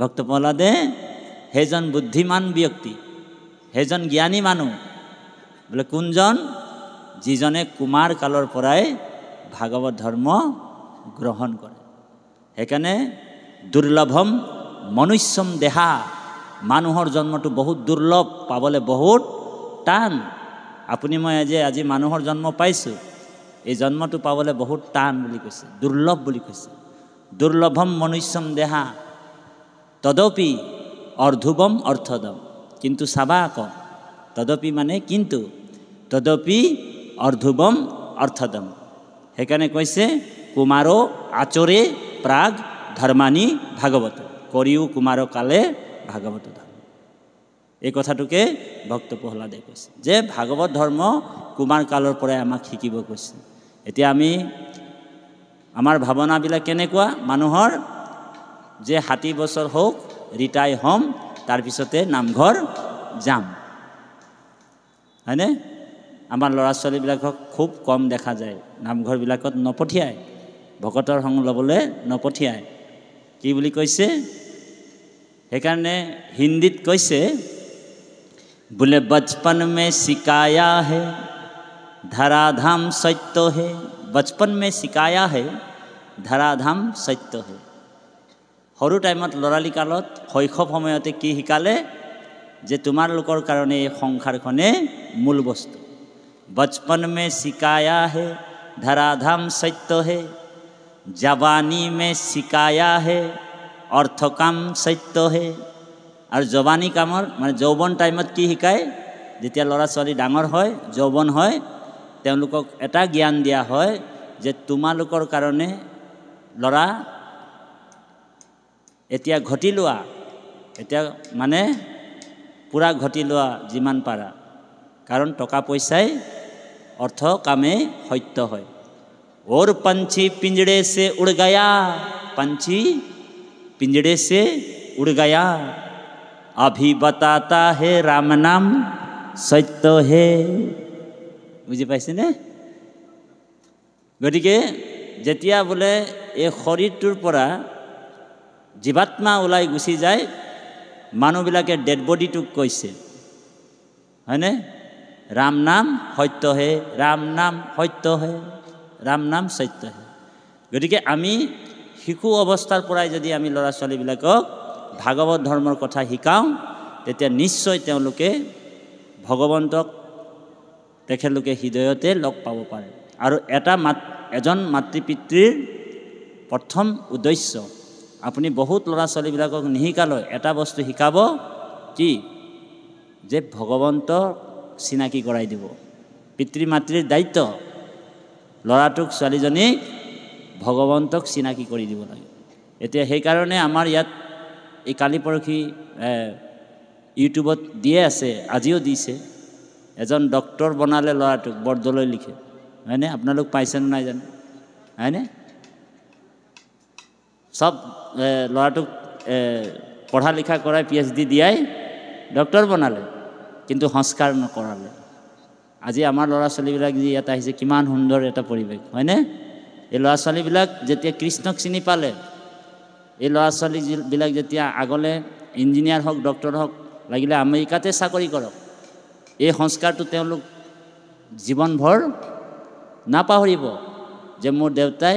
ভক্ত প্ৰহ্লাদে সেইজন বুদ্ধিমান ব্যক্তি সেইজন জ্ঞানী মানুহ বোলে কোনজন যিজনে কুমাৰ কালৰ পৰাই ভাগৱত ধৰ্ম গ্ৰহণ কৰে সেইকাৰণে দুৰ্লভম মনুষ্যম দেহা মানুহৰ জন্মটো বহুত দুৰ্লভ পাবলৈ বহুত টান আপুনি মই আজি মানুহৰ জন্ম পাইছোঁ এই জন্মটো পাবলৈ বহুত টান বুলি কৈছে দুৰ্লভ বুলি কৈছে দুৰ্লভম মনুষ্যম দেহা তদপি অৰ্ধুবম অৰ্থদম কিন্তু চাবা আকৌ তদপি মানে কিন্তু তদপি অৰ্ধুবম অৰ্থদম সেইকাৰণে কৈছে কুমাৰো আচৰে প্ৰাগ ধৰ্মানী ভাগৱত কৰিও কুমাৰ কালে ভাগৱত ধৰ্ম এই কথাটোকে ভক্ত প্ৰহ্লাদে কৈছে যে ভাগৱত ধৰ্ম কুমাৰ কালৰ পৰাই আমাক শিকিব কৈছে এতিয়া আমি আমাৰ ভাৱনাবিলাক কেনেকুৱা মানুহৰ যে 60 বছৰ হওক ৰিটায়াৰ হ'ম তাৰপিছতে নামঘৰ যাম হয়নে আমাৰ ল'ৰা ছোৱালীবিলাকক খুব কম দেখা যায় নামঘৰবিলাকত নপঠিয়ায় ভকতৰ সংগ ল'বলৈ নপঠিয়ায় কি বুলি কৈছে সেইকাৰণে হিন্দীত কৈছে বোলে बचपन में सिखाया है धराधाम सत्य है बचपन में सिखाया है धराधाम सत्य है সৰু টাইমত লৰালি কালত শৈশৱ সময়তে কি শিকালে যে তোমালোকৰ কাৰণে এই সংসাৰখনে মূল বস্তু बचपन में सिखाया है धराधाम सत्य है जवानी में सिखाया है अर्थ काम सत्य है और जवानी काমৰ মানে যৌৱন টাইমত কি শিকায় যেতিয়া ল'ৰা ছোৱালী ডাঙৰ হয় যৌৱন হয় তেওঁলোকক এটা জ্ঞান দিয়া হয় যে তোমালোকৰ কাৰণে ল'ৰা এতিয়া ঘটি লোৱা এতিয়া মানে পুৰা ঘটি লোৱা যিমান পাৰা কাৰণ টকা পইচাই অৰ্থ কামে সত্য হয় और पंछी पिंजड़े से उड़ गया, पंछी पिंजड़े से उड़ गया, अभी बताता है राम नाम सत्य है। বুজি পাইছেনে? গতিকে যেতিয়া বোলে এই শৰীৰটোৰ পৰা জীৱাত্মা ওলাই গুচি যায়, মানুহবিলাকে ডেড বডিটোক কৈছে, হয়নে? ৰাম নাম সত্য হে, ৰাম নাম সত্য হে, ৰাম নাম সত্য হে। গতিকে আমি শিশু অৱস্থাৰ পৰাই যদি আমি ল'ৰা ছোৱালীবিলাকক ভাগৱত ধৰ্মৰ কথা শিকাওঁ, তেতিয়া নিশ্চয় তেওঁলোকে ভগৱন্তক তেখেতলোকে হৃদয়তে লগ পাব পাৰে। আৰু এজন মাতৃ পিতৃৰ প্ৰথম উদ্দেশ্য, আপুনি বহুত ল'ৰা ছোৱালীবিলাকক নিশিকালৈ এটা বস্তু শিকাব, কি যে ভগৱন্তক চিনাকি কৰাই দিব। পিতৃ মাতৃৰ দায়িত্ব ল'ৰাটোক ছোৱালীজনীক ভগৱন্তক চিনাকি কৰি দিব লাগে। এতিয়া সেইকাৰণে আমাৰ ইয়াত এই কালি পৰহি ইউটিউবত দিয়ে আছে, আজিও দিছে, এজন ডক্টৰ বনালে ল'ৰাটোক, বৰদলৈ লিখে, হয়নে? আপোনালোক পাইছেনে নাই জানো, হয়নে? সব ল'ৰাটোক পঢ়া লিখা কৰাই PhD দিয়াই ডক্টৰ বনালে, কিন্তু সংস্কাৰ নকৰালে। আজি আমাৰ ল'ৰা ছোৱালীবিলাক যি ইয়াত আহিছে, কিমান সুন্দৰ এটা পৰিৱেশ, হয়নে? এই ল'ৰা ছোৱালীবিলাক যেতিয়া কৃষ্ণক চিনি পালে, এই ল'ৰা ছোৱালীবিলাক যেতিয়া আগলৈ ইঞ্জিনিয়াৰ হওক, ডক্টৰ হওক, লাগিলে আমেৰিকাতে চাকৰি কৰক, এই সংস্কাৰটো তেওঁলোক জীৱনভৰ নাপাহৰিব যে মোৰ দেউতাই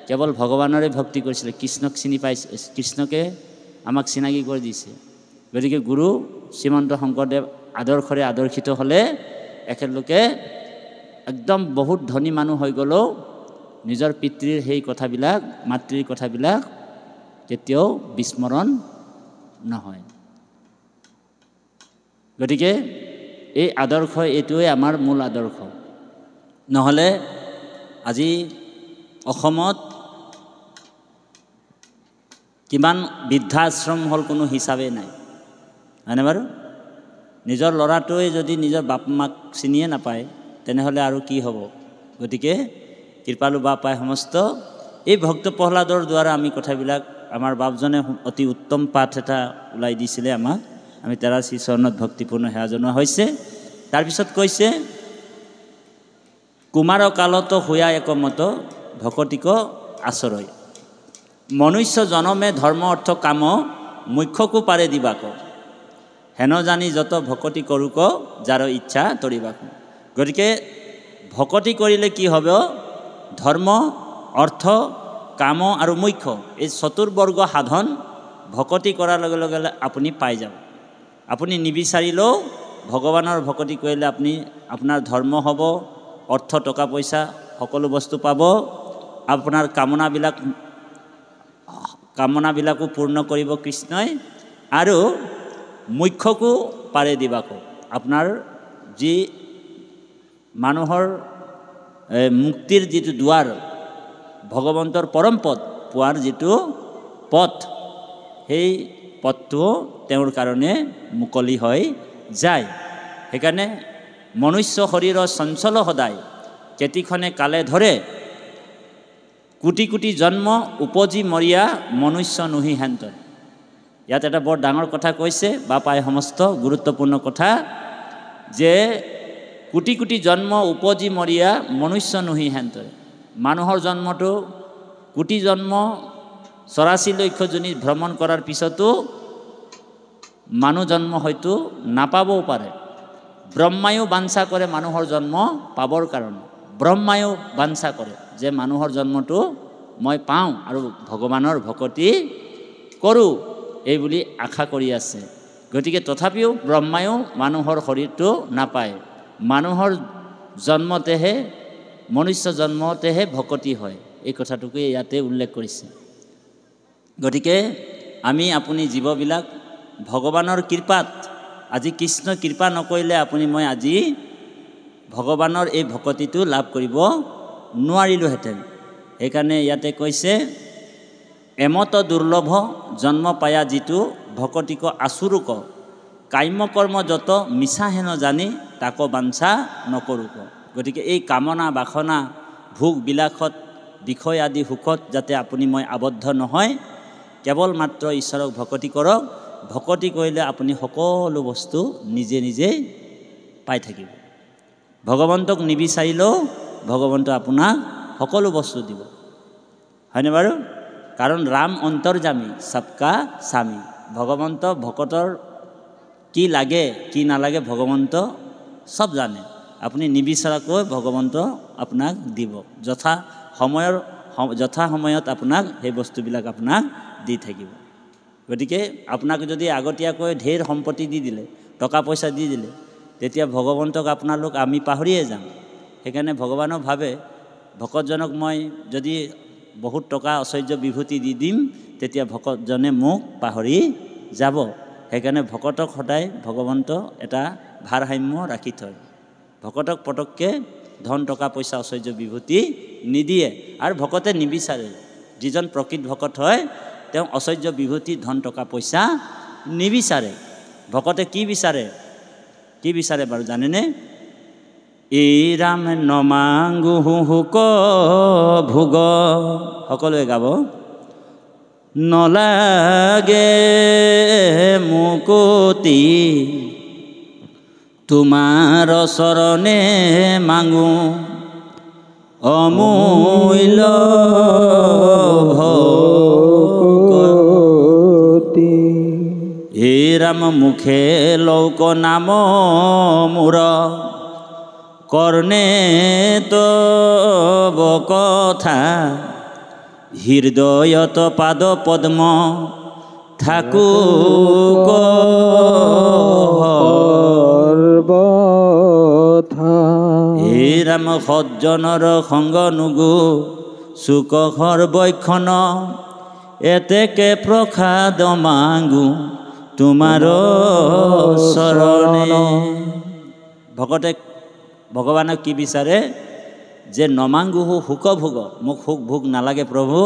কেৱল ভগৱানৰে ভক্তি কৰিছিলে, কৃষ্ণক চিনি পাইছে, কৃষ্ণকে আমাক চিনাকি কৰি দিছে। গতিকে গুৰু শ্ৰীমন্ত শংকৰদেৱ আদৰ্শৰে আদৰ্শিত হ'লে এখেতলোকে একদম বহুত ধনী মানুহ হৈ গ'লেও নিজৰ পিতৃৰ সেই কথাবিলাক, মাতৃৰ কথাবিলাক কেতিয়াও বিস্মৰণ নহয়। গতিকে এই আদৰ্শ, এইটোৱে আমাৰ মূল আদৰ্শ। নহ'লে আজি অসমত কিমান বৃদ্ধাশ্ৰম হ'ল কোনো হিচাপেই নাই, হয়নে বাৰু? নিজৰ ল'ৰাটোৱে যদি নিজৰ বাপ মাক চিনিয়ে নাপায়, তেনেহ'লে আৰু কি হ'ব? গতিকে কৃপালু বাপাই সমস্ত এই ভক্ত প্ৰহ্লাদৰ দ্বাৰা আমি কথাবিলাক, আমাৰ বাপজনে অতি উত্তম পাঠ এটা ওলাই দিছিলে আমাক, আমি তাৰ শ্ৰী চৰণত ভক্তিপূৰ্ণ সেৱা জনোৱা হৈছে। তাৰপিছত কৈছে, কুমাৰ কালত হোয়া একমত ভকতিক আশ্ৰয়, মনুষ্য জনমে ধৰ্ম অৰ্থ কাম মুখ্যকো পাৰে দিবাক, হেন জানি যত ভকতি কৰোক যাৰ ইচ্ছা তৰিবাক। গতিকে ভকতি কৰিলে কি হ'ব? ধৰ্ম, অৰ্থ, কাম আৰু মুখ্য, এই চতুৰ্বৰ্গ সাধন ভকতি কৰাৰ লগে লগে আপুনি পাই যাব। আপুনি নিবিচাৰিলেও ভগৱানৰ ভকতি কৰিলে আপোনাৰ ধৰ্ম হ'ব, অৰ্থ, টকা পইচা সকলো বস্তু পাব, আপোনাৰ কামনাবিলাকো পূৰ্ণ কৰিব কৃষ্ণই, আৰু মুখ্যকো পাৰে দিবাকো, আপোনাৰ যি মানুহৰ মুক্তিৰ যিটো দুৱাৰ, ভগৱন্তৰ পৰম পদ পোৱাৰ যিটো পথ, সেই পথটো তেওঁৰ কাৰণে মুকলি হৈ যায়। সেইকাৰণে মনুষ্য শৰীৰৰ চঞ্চল সদায়, কেতিখনে কালে ধৰে, কোটি কোটি জন্ম উপজি মৰিয়া মনুষ্য নুহি হেন্ত। ইয়াত এটা বৰ ডাঙৰ কথা কৈছে বাপাই, সমস্ত গুৰুত্বপূৰ্ণ কথা, যে কোটি কোটি জন্ম উপজি মৰিয়া মনুষ্য নুহি হেন্ত। মানুহৰ জন্মটো কোটি জন্ম 84 লক্ষ জনী ভ্ৰমণ কৰাৰ পিছতো মানুহ জন্ম হয়তো নাপাবও পাৰে। ব্ৰহ্মায়ো বাঞ্ছা কৰে মানুহৰ জন্ম পাবৰ কাৰণে, ব্ৰহ্মায়ো বাঞ্ছা কৰে যে মানুহৰ জন্মটো মই পাওঁ আৰু ভগৱানৰ ভকতি কৰোঁ, এই বুলি আশা কৰি আছে। গতিকে তথাপিও ব্ৰহ্মায়ো মানুহৰ শৰীৰটো নাপায়, মানুহৰ জন্মতেহে, মনুষ্য জন্মতেহে ভকতি হয়, এই কথাটোকে ইয়াতে উল্লেখ কৰিছে। গতিকে আপুনি জীৱবিলাক ভগৱানৰ কৃপাত, আজি কৃষ্ণ কৃপা নকৰিলে মই আজি ভগৱানৰ এই ভকতিটো লাভ কৰিব নোৱাৰিলোহেঁতেন। সেইকাৰণে ইয়াতে কৈছে, এমত দুৰ্লভ জন্ম পায়া যিটো ভকতিক আচুৰুক, কাম্যকৰ্ম যত মিছা হেন জানি তাক বাঞ্ছা নকৰোক। গতিকে এই কামনা বাসনা ভোগ বিলাসত বিষয় আদি সুখত যাতে আপুনি মই আবদ্ধ নহয়, কেৱল মাত্ৰ ঈশ্বৰক ভকতি কৰক। ভকতি কৰিলে আপুনি সকলো বস্তু নিজে নিজেই পাই থাকিব। ভগৱন্তক নিবিচাৰিলেও ভগৱন্ত আপোনাক সকলো বস্তু দিব, হয়নে বাৰু? কাৰণ ৰাম অন্তৰ্যামী সবকা স্বামী। ভগৱন্ত ভকতৰ কি লাগে কি নালাগে ভগৱন্ত সব জানে। আপুনি নিবিচাৰাকৈ ভগৱন্ত আপোনাক দিব, যথা সময়ত আপোনাক সেই বস্তুবিলাক আপোনাক দি থাকিব। গতিকে আপোনাক যদি আগতীয়াকৈ ঢেৰ সম্পত্তি দি দিলে, টকা পইচা দি দিলে, তেতিয়া ভগৱন্তক আমি পাহৰিয়ে যাম। সেইকাৰণে ভগৱানক ভাবে ভকতজনক মই যদি বহুত টকা ঐশ্বৰ্য বিভূতি দি দিম, তেতিয়া ভকতজনে মোক পাহৰি যাব। সেইকাৰণে ভকতক সদায় ভগৱন্ত এটা ভাৰসাম্য ৰাখি থয়। ভকতক পটককৈ ধন টকা পইচা ঐশ্বৰ্য বিভূতি নিদিয়ে, আৰু ভকতে নিবিচাৰে। যিজন প্ৰকৃত ভকত হয় তেওঁ ঐশ্বৰ্য বিভূতি ধন টকা পইচা নিবিচাৰে। ভকতে কি বিচাৰে বাৰু জানেনে? এই ৰাম নমাংগু হুক ভোগ, সকলোৱে গাব। নলাগে মুকুতি তোমাৰ চৰণে মাঙো, অমূল্য ভকতি। হে ৰাম মুখে লৌক নাম মোৰ, কৰ্ণে তব কথা, হৃদয়ত পাদ পদ্ম থাকুক সৰ্বথা। হে ৰাম সজ্জনৰ সংগ নুগো, চুক সৰ্বক্ষণ, এতেকে প্ৰসাদ মাগো তোমাৰ চৰণে। ভকতে ভগৱানক কি বিচাৰে? যে নমাংগুহু সুখ ভোগ, মোক সুখ ভোগ নালাগে প্ৰভু,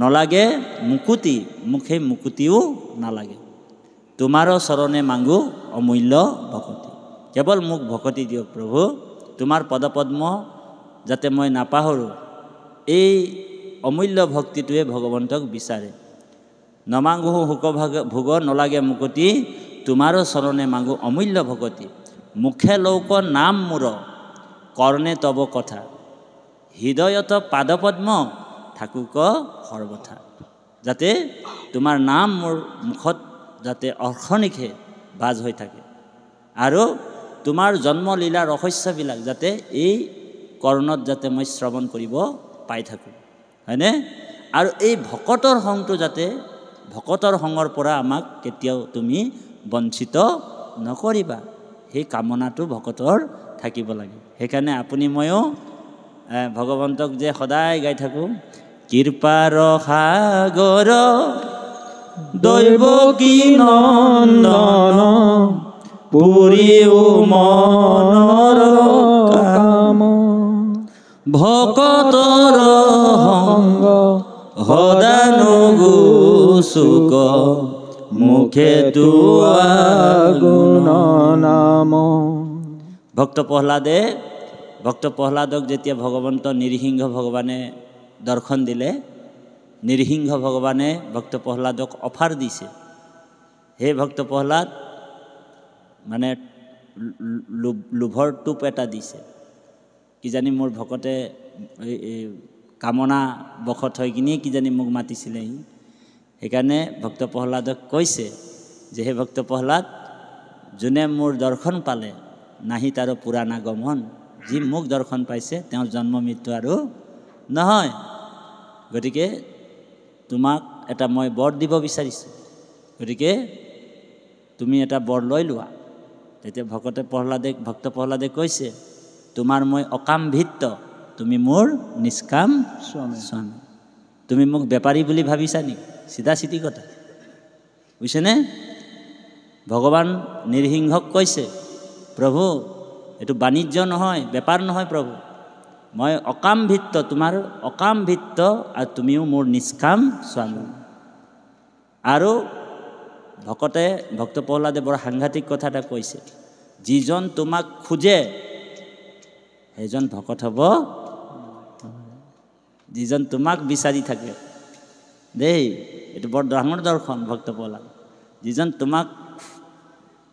নালাগে মুকুতি, মোক সেই মুকুতিও নালাগে। তোমাৰ চৰণে মাংগো অমূল্য ভকতি, কেৱল মোক ভকতি দিয়ক প্ৰভু, তোমাৰ পদপদ্ম যাতে মই নাপাহৰোঁ। এই অমূল্য ভক্তিটোৱে ভগৱন্তক বিচাৰে। নমাংগুহু সুখ ভোগ, নালাগে মুকুতি, তোমাৰ চৰণে মাংগো অমূল্য ভকতি। মুখে লৌক নাম মোৰ, কৰ্ণে তব কথা, হৃদয়ত পাদপদ্ম থাকুক সৰ্বথা। যাতে তোমাৰ নাম মোৰ মুখত যাতে অৰ্শনিশে বাজ হৈ থাকে, আৰু তোমাৰ জন্মলীলা ৰহস্যবিলাক যাতে এই কৰ্ণত যাতে মই শ্ৰৱণ কৰিব পাই থাকোঁ, হয়নে? আৰু এই ভকতৰ সংটো যাতে, ভকতৰ সংগৰ পৰা আমাক কেতিয়াও তুমি বঞ্চিত নকৰিবা, সেই কামনাটো ভকতৰ থাকিব লাগে। সেইকাৰণে আপুনি ময়ো ভগৱন্তক যে সদায় গাই থাকোঁ, কৃপাৰ সাগৰ দৈৱকী নন্দন, পুৰিও মনৰ কাম, ভকতৰ সংগ সদানুগো চুক, মুখে তোৱা গুণ নাম। ভক্ত প্ৰহ্লাদক যেতিয়া ভগৱন্ত নিৰসিংহ ভগৱানে দৰ্শন দিলে, নিৰসিংহ ভগৱানে ভক্ত প্ৰহ্লাদক অফাৰ দিছে, হে ভক্ত প্ৰহ্লাদ, মানে লোভৰ টোপ এটা দিছে, কিজানি মোৰ ভকতে কামনা বশত হৈ কিনি কিজানি মোক মাতিছিলেহি। সেইকাৰণে ভক্ত প্ৰহ্লাদক কৈছে যে হে ভক্ত প্ৰহ্লাদ, যোনে মোৰ দৰ্শন পালে নাহি তাৰ পুৰাণা গমন, যি মোক দৰ্শন পাইছে তেওঁৰ জন্ম মৃত্যু আৰু নহয়। গতিকে তোমাক এটা মই বৰ দিব বিচাৰিছোঁ, গতিকে তুমি এটা বৰ লৈ লোৱা। তেতিয়া ভক্ত প্ৰহ্লাদে কৈছে, তোমাৰ মই অকাম ভিত্ত, তুমি মোৰ নিষ্কাম স্বামী। তুমি মোক বেপাৰী বুলি ভাবিছা নেকি? চিধা চিধি কথা, বুজিছেনে? ভগৱান নিৰসিংহক কৈছে, প্ৰভু এইটো বাণিজ্য নহয়, বেপাৰ নহয় প্ৰভু, মই অকাম ভিত্ত, তোমাৰ অকাম ভিত্ত, আৰু তুমিও মোৰ নিষ্কাম স্বামী। আৰু ভক্ত প্ৰহ্লাদে বৰ সাংঘাতিক কথা এটা কৈছে, যিজন তোমাক খোজে সেইজন ভকত হ'ব। যিজন তোমাক বিচাৰি থাকে দেই, এইটো বৰ ডাঙৰ দৰ্শন ভক্ত প্ৰহ্লাদ। যিজন তোমাক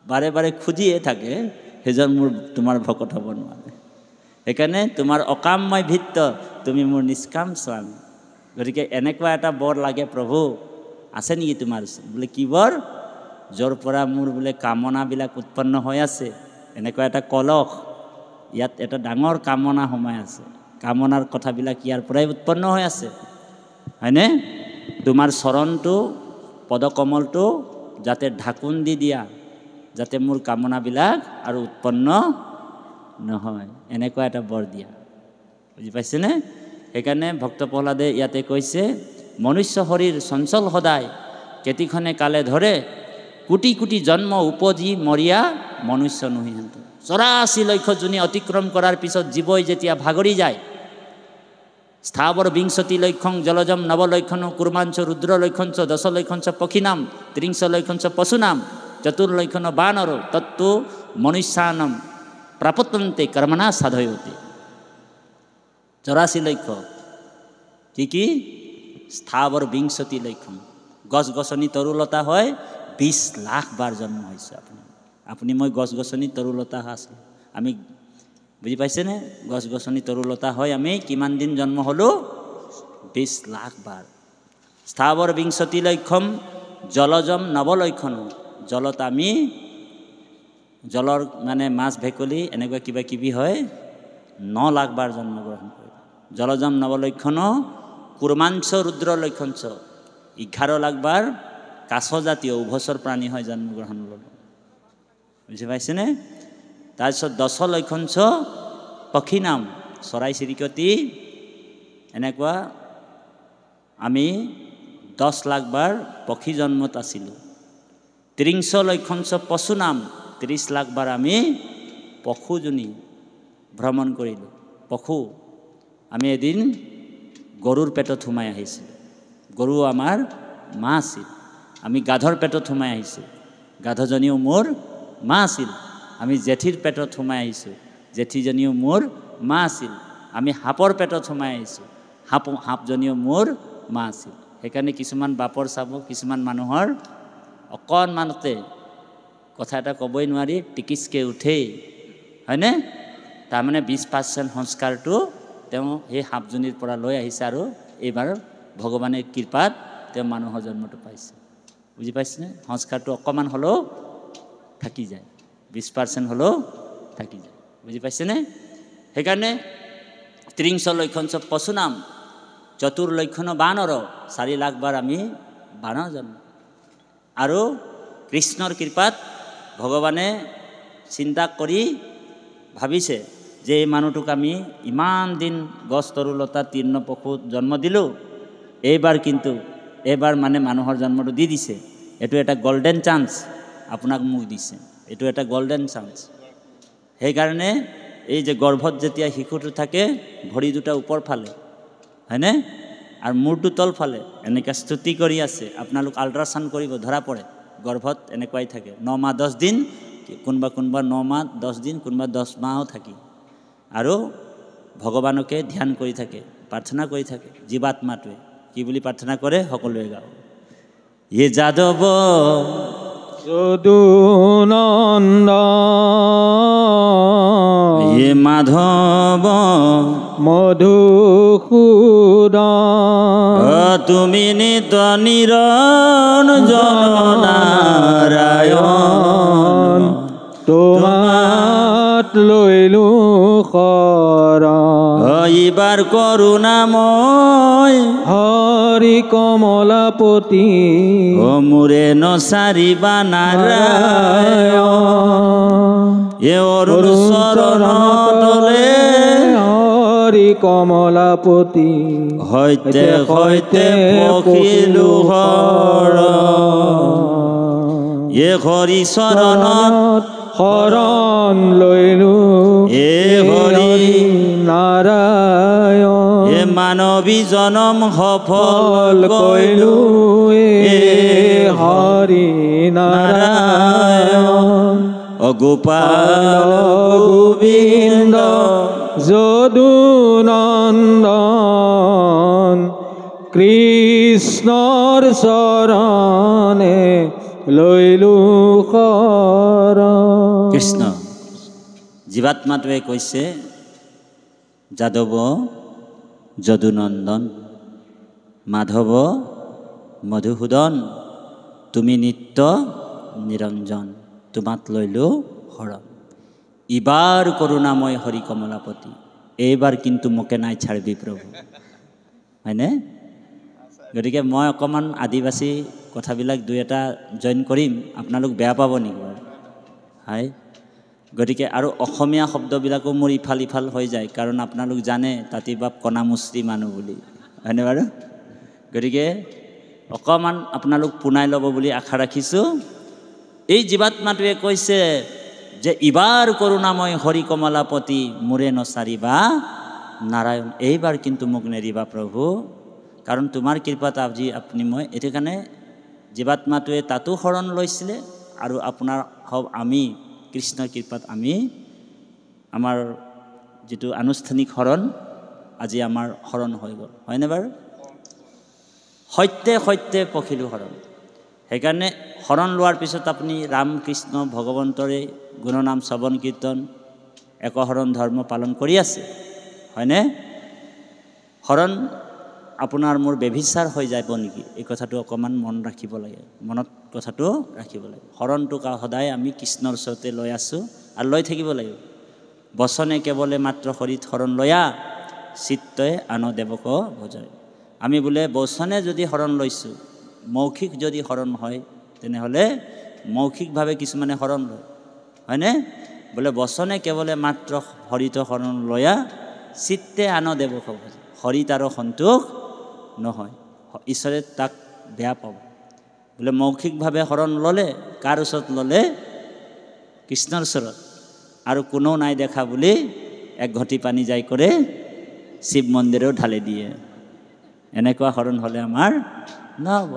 বাৰে বাৰে খুজিয়ে থাকে সেইজন তোমাৰ ভকত হ'ব নোৱাৰে। সেইকাৰণে তোমাৰ অকামময় ভিত্ত, তুমি মোৰ নিষ্কাম স্বামী। গতিকে এনেকুৱা এটা বৰ লাগে প্ৰভু, আছে নেকি তোমাৰ ওচৰত? বোলে কি বৰ? য'ৰ পৰা মোৰ বোলে কামনাবিলাক উৎপন্ন হৈ আছে, এনেকুৱা এটা কলহ, ইয়াত এটা ডাঙৰ কামনা সোমাই আছে, কামনাৰ কথাবিলাক ইয়াৰ পৰাই উৎপন্ন হৈ আছে, হয়নে? তোমাৰ চৰণটো, পদকমলটো যাতে ঢাকোন দি দিয়া, যাতে মোৰ কামনাবিলাক আৰু উৎপন্ন নহয়, এনেকুৱা এটা বৰ দিয়া। বুজি পাইছেনে? সেইকাৰণে ভক্ত প্ৰহ্লাদে ইয়াতে কৈছে, মনুষ্য শৰীৰ চঞ্চল সদায়, কেতিখনে কালে ধৰে, কোটি কোটি জন্ম উপজি মৰিয়া মনুষ্য নহিহন্ত। 84 লক্ষ যোনি অতিক্ৰম কৰাৰ পিছত জীৱই যেতিয়া ভাগৰি যায়, স্থাৱৰ বিংশতি লক্ষং জলজম নৱলক্ষণ কুৰ্মাঞ্চ ৰুদ্ৰ লক্ষঞ্চ দশ লক্ষঞ্চ পক্ষীনাম 30 লক্ষঞ্চ পশুনাম চতুৰ্লক্ষণ বানৰ তত্ত্ব মনুষ্যানম প্ৰাপত্যন্তে কৰ্মণা সাধয়তে। 84 লক্ষ কি স্থাৱৰ 20 লক্ষণ, গছ গছনি তৰুলতা হয় 20 লাখ বাৰ জন্ম হৈছে। আপুনি মই গছ গছনি তৰুলতা আছে, আমি বুজি পাইছেনে? গছ গছনি তৰুলতা হয় আমি কিমান দিন জন্ম হ'লোঁ? 20 লাখ বাৰ। স্থাৱৰ 20 লক্ষম জলজম নৱলক্ষণ, জলত আমি জলৰ মানে মাছ ভেকুলী এনেকুৱা কিবা কিবি হয় 9 লাখ বাৰ জন্মগ্ৰহণ কৰে। জলজম নৱলক্ষণ কুৰ্মাঞ্চ ৰুদ্ৰ লক্ষঞ্চ 11 লাখ বাৰ কাছ জাতীয় উভচৰ প্ৰাণী হয় জন্মগ্ৰহণ ল'লোঁ। বুজি পাইছেনে? তাৰপিছত 10 লক্ষঞ্চ পক্ষী নাম, চৰাই চিৰিকটি এনেকুৱা আমি 10 লাখ বাৰ পক্ষী জন্মত আছিলোঁ। 30 লক্ষঞ্চ পশু নাম, 30 লাখ বাৰ আমি পশুজনী ভ্ৰমণ কৰিলোঁ। পশু আমি এদিন গৰুৰ পেটত সোমাই আহিছিলোঁ, গৰু আমাৰ মা আছিল। আমি গাধৰ পেটত সোমাই আহিছোঁ, গাধজনীও মোৰ মা আছিল। আমি জেঠীৰ পেটত সোমাই আহিছোঁ, জেঠীজনীও মোৰ মা আছিল। আমি সাপৰ পেটত সোমাই আহিছোঁ, সাপজনীও মোৰ মা আছিল। সেইকাৰণে কিছুমান বাপৰ চাব, কিছুমান মানুহৰ অকণমানতে কথা এটা ক'বই নোৱাৰি টিকিচকৈ উঠেই, হয়নে? তাৰমানে 20% সংস্কাৰটো তেওঁ সেই সাপজনীৰ পৰা লৈ আহিছে আৰু এইবাৰ ভগৱানৰ কৃপাত তেওঁ মানুহৰ জন্মটো পাইছে। বুজি পাইছেনে? সংস্কাৰটো অকণমান হ'লেও থাকি যায়, 20% হ'লেও থাকি যায়। বুজি পাইছেনে? সেইকাৰণে 30 লক্ষঞ্চ পশু নাম চতুৰ্লক্ষণ বানৰ, 4 লাখ বাৰ আমি বানৰ জন্ম। আৰু কৃষ্ণৰ কৃপাত ভগৱানে চিন্তা কৰি ভাবিছে যে এই মানুহটোক আমি ইমান দিন গছ তৰুলতা তৃণ পশুত জন্ম দিলোঁ, এইবাৰ মানে মানুহৰ জন্মটো দি দিছে। এইটো এটা গল্ডেন চান্স আপোনাক মোক দিছে, এইটো এটা গল্ডেন চান্স। সেইকাৰণে এই যে গৰ্ভত যেতিয়া শিশুটো থাকে, ভৰি দুটা ওপৰ ফালে, হয়নে? আৰু মূৰটো তল ফালে এনেকৈ স্তুতি কৰি আছে। আপোনালোক আল্ট্ৰাচাউণ্ড কৰিব, ধৰা পৰে গৰ্ভত এনেকুৱাই থাকে 9 মাহ 10 দিন, কোনোবা 9 মাহ 10 দিন, কোনোবা 10 মাহও থাকি, আৰু ভগৱানকে ধ্যান কৰি থাকে, প্ৰাৰ্থনা কৰি থাকে। জীৱাত্মাটোৱে কি বুলি প্ৰাৰ্থনা কৰে সকলোৱে গাওঁ। য়ে যাদৱ যদুনন্দন, য়ে মাধৱ মধুসূদন, তুমি নিত নিৰঞ্জন নাৰায়ণ, তোমাত লৈলো শৰণ। এইবাৰ কৰোণাময় হৰি কমলাপতি, মোৰে নচাৰিবা নাৰায়ণ। এ অৰুণ চৰণতলে হৰি কমলাপতি, সৈতে সৈতে পখিলো শৰণ। এ হৰি চৰণত শৰণ লৈলো, এ হৰি নাৰায়ণ। এ মানৱী জনম সফল কৰিলো, এ হৰি নাৰায়ণ। গোপাল গোবিন্দ যদুনন্দন, কৃষ্ণৰ চৰণে লৈলো শৰণ। কৃষ্ণ জীৱাত্মাটোৱে কৈছে যাদৱ যদুনন্দন, মাধৱ মধুসূদন, তুমি নিত্য নিৰঞ্জন, তোমাক লৈলো শৰণ। ইবাৰ কৰুণাময় হৰি কমলাপতি, এইবাৰ কিন্তু মোকে নাই ছাড়বি প্ৰভু, হয়নে? গতিকে মই অকণমান আদিবাসী কথাবিলাক দুই এটা জইন কৰিম, আপোনালোক বেয়া পাব নেকি বাৰু? হয়, গতিকে আৰু অসমীয়া শব্দবিলাকো মোৰ ইফাল ইফাল হৈ যায়, কাৰণ আপোনালোক জানে তাঁতিবাপ কণামুচৰি মানুহ বুলি, হয়নে বাৰু? গতিকে অকণমান আপোনালোক পোনাই ল'ব বুলি আশা ৰাখিছোঁ। এই জীৱাত্মাটোৱে কৈছে যে ইবাৰ কৰুণাময় হৰি কমলাপতি, মোৰে নচাৰিবা নাৰায়ণ, এইবাৰ কিন্তু মোক নেৰিবা প্ৰভু, কাৰণ তোমাৰ কৃপাত আজি আপুনি মই। এইটো কাৰণে জীৱাত্মাটোৱে তাতো শৰণ লৈছিলে, আৰু আপোনাৰ আমি কৃষ্ণৰ কৃপাত আমি আমাৰ যিটো আনুষ্ঠানিক শৰণ আজি আমাৰ শৰণ হৈ গ'ল, হয়নে বাৰু? সত্যে সত্যে পখিলো শৰণ। সেইকাৰণে শৰণ লোৱাৰ পিছত আপুনি ৰাম কৃষ্ণ ভগৱন্তৰে গুণনাম শ্ৰৱণ কীৰ্তন একশৰণ ধৰ্ম পালন কৰি আছে, হয়নে? শৰণ আপোনাৰ মোৰ বেভিচাৰ হৈ যাব নেকি, এই কথাটো অকণমান মন ৰাখিব লাগে, মনত কথাটো ৰাখিব লাগে। শৰণটো সদায় আমি কৃষ্ণৰ ওচৰতে লৈ আছোঁ আৰু লৈ থাকিব লাগিব। বচনে কেৱলে মাত্ৰ হৰিত শৰণ লয়া, চিত্তই আন দেৱক ভজয়। আমি বোলে বচনে যদি শৰণ লৈছোঁ, মৌখিক যদি শৰণ হয়, তেনেহ'লে মৌখিকভাৱে কিছুমানে শৰণ লয়, হয়নে? বোলে বচনে কেৱলে মাত্ৰ হৰিত শৰণ লয়া, চিত্তে আন দেৱক ভজয়। হৰিত আৰু সন্তোষ নহয়, ঈশ্বৰে তাক বেয়া পাব। বোলে মৌখিকভাৱে শৰণ ল'লে, কাৰ ওচৰত ল'লে? কৃষ্ণৰ ওচৰত, আৰু কোনো নাই দেখা বুলি এক ঘটি পানী যাই কৰে শিৱ মন্দিৰেও ঢালি দিয়ে। এনেকুৱা শৰণ হ'লে আমাৰ নহ'ব।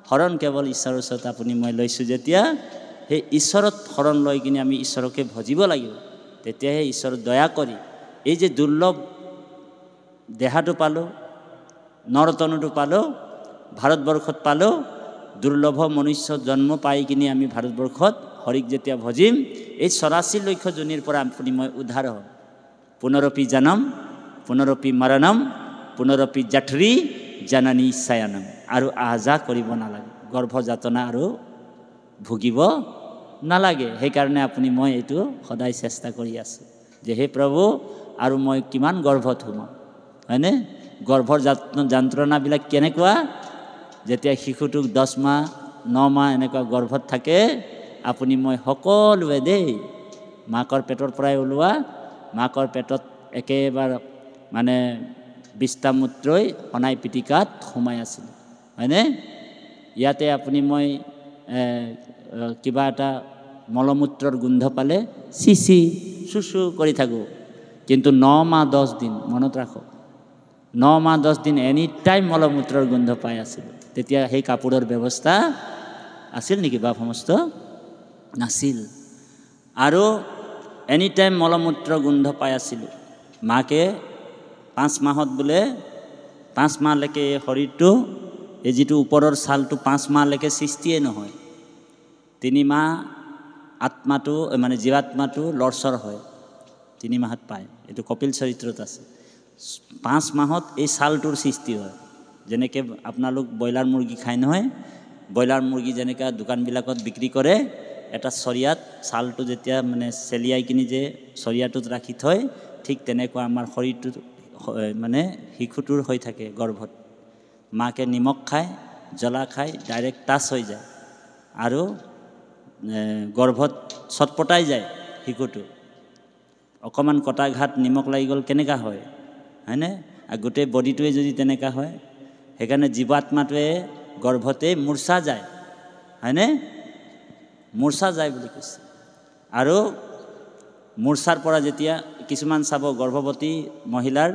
শৰণ কেৱল ঈশ্বৰৰ ওচৰত আপুনি মই লৈছোঁ যেতিয়া, সেই ঈশ্বৰত শৰণ লৈ কিনে আমি ঈশ্বৰকে ভজিব লাগিব, তেতিয়াহে ঈশ্বৰ দয়া কৰি এই যে দুৰ্লভ দেহাটো পালোঁ, নৰতনুটো পালোঁ, ভাৰতবৰ্ষত পালোঁ, দুৰ্লভ মনুষ্য জন্ম পাই কিনি আমি ভাৰতবৰ্ষত হৰিক যেতিয়া ভজিম, এই 84 লক্ষ জনীৰ পৰা আপুনি মই উদ্ধাৰ হ'ম। পুনৰপি জনম পুনৰপি মৰণম পুনৰপি জাঠৰি জাননী ছায়ানম, আৰু আহা কৰিব নালাগে, গৰ্ভযাতনা আৰু ভুগিব নালাগে। সেইকাৰণে আপুনি মই এইটো সদায় চেষ্টা কৰি আছোঁ যে হে প্ৰভু, আৰু মই কিমান গৰ্ভত সোমাম, হয়নে? গৰ্ভৰ যন্ত্ৰণাবিলাক কেনেকুৱা, যেতিয়া শিশুটোক 10 মাহ 9 মাহ এনেকুৱা গৰ্ভত থাকে, আপুনি মই সকলোৱে দেই, মাকৰ পেটৰ পৰাই ওলোৱা, মাকৰ পেটত একেবাৰে মানে বিষ্টামূত্ৰই সনাই পিটিকাত সোমাই আছিল, হয়নে? ইয়াতে আপুনি মই কিবা এটা মলমূত্ৰৰ গোন্ধ পালে চিচি চুচু কৰি থাকোঁ, কিন্তু 9 মাহ 10 দিন মনত ৰাখক, 9 মাহ 10 দিন এনি টাইম মলমূত্ৰৰ গোন্ধ পাই আছিল। তেতিয়া সেই কাপোৰৰ ব্যৱস্থা আছিল নেকি বাপ সমস্ত? নাছিল। আৰু এনি টাইম মলমূত্ৰ গোন্ধ পাই আছিলোঁ। মাকে 5 মাহত বোলে 5 মাহলৈকে এই শৰীৰটো, এই যিটো ওপৰৰ ছালটো 5 মাহলৈকে সৃষ্টিয়ে নহয়, 3 মাহ আত্মাটো মানে জীৱাত্মাটো লৰচৰ হয়, 3 মাহত পায়। এইটো কপিল চৰিত্ৰত আছে। 5 মাহত এই ছালটোৰ সৃষ্টি হয়। যেনেকৈ আপোনালোক ব্ৰইলাৰ মুৰ্গী খায় নহয়, ব্ৰইলাৰ মুৰ্গী যেনেকৈ দোকানবিলাকত বিক্ৰী কৰে, এটা চৰিয়াত ছালটো যেতিয়া মানে চেলিয়াই কিনি যে চৰিয়াটোত ৰাখি থয়, ঠিক তেনেকুৱা আমাৰ শৰীৰটো মানে শিশুটোৰ হৈ থাকে গৰ্ভত। মাকে নিমখ খায়, জ্বলা খায়, ডাইৰেক্ট টাচ হৈ যায়, আৰু গৰ্ভত চটপটাই যায় শিশুটো। অকণমান কটা ঘাট নিমখ লাগি গ'ল কেনেকুৱা হয়, হয়নে? আৰু গোটেই বডিটোৱে যদি তেনেকুৱা হয়, সেইকাৰণে জীৱাত্মাটোৱে গৰ্ভতে মূৰ্ছা যায়, হয়নে? মূৰ্ছা যায় বুলি কৈছে। আৰু মূৰ্ছাৰ পৰা যেতিয়া কিছুমান চাব গৰ্ভৱতী মহিলাৰ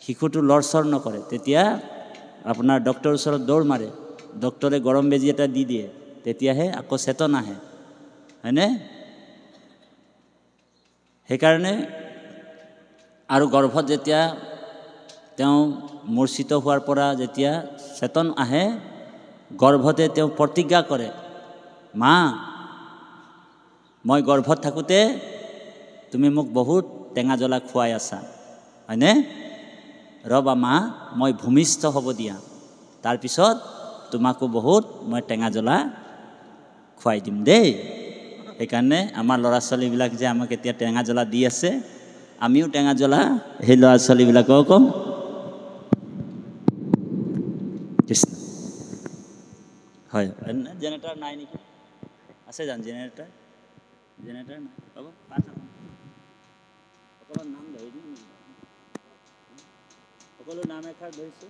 শিশুটো লৰচৰ নকৰে, তেতিয়া আপোনাৰ ডক্টৰৰ ওচৰত দৌৰ মাৰে, ডক্টৰে গৰম বেজী এটা দি দিয়ে, তেতিয়াহে আকৌ চেতন আহে, হয়নে? সেইকাৰণে আৰু গৰ্ভত যেতিয়া তেওঁ মূৰ্ছিত হোৱাৰ পৰা যেতিয়া চেতন আহে গৰ্ভতে তেওঁ প্ৰতিজ্ঞা কৰে মা মই গৰ্ভত থাকোঁতে তুমি মোক বহুত টেঙা জ্বলা খুৱাই আছা হয়নে ৰবা মা মই ভূমিষ্ঠ হ'ব দিয়া তাৰপিছত তোমাকো বহুত মই টেঙা জ্বলা খুৱাই দিম দেই সেইকাৰণে আমাৰ ল'ৰা ছোৱালীবিলাক যে আমাক এতিয়া টেঙা জ্বলা দি আছে আমিও টেঙা জ্বলা সেই ল'ৰা ছোৱালীবিলাকক ক'ম কৃষ্ণ হয় জেনেৰেটাৰ নাই নেকি আছে জানো জেনেৰেটাৰ জেনেৰেটাৰ নাই হ'ব সকলো নাম ধৰি দিম সকলো নাম এষাৰ ধৰিছোঁ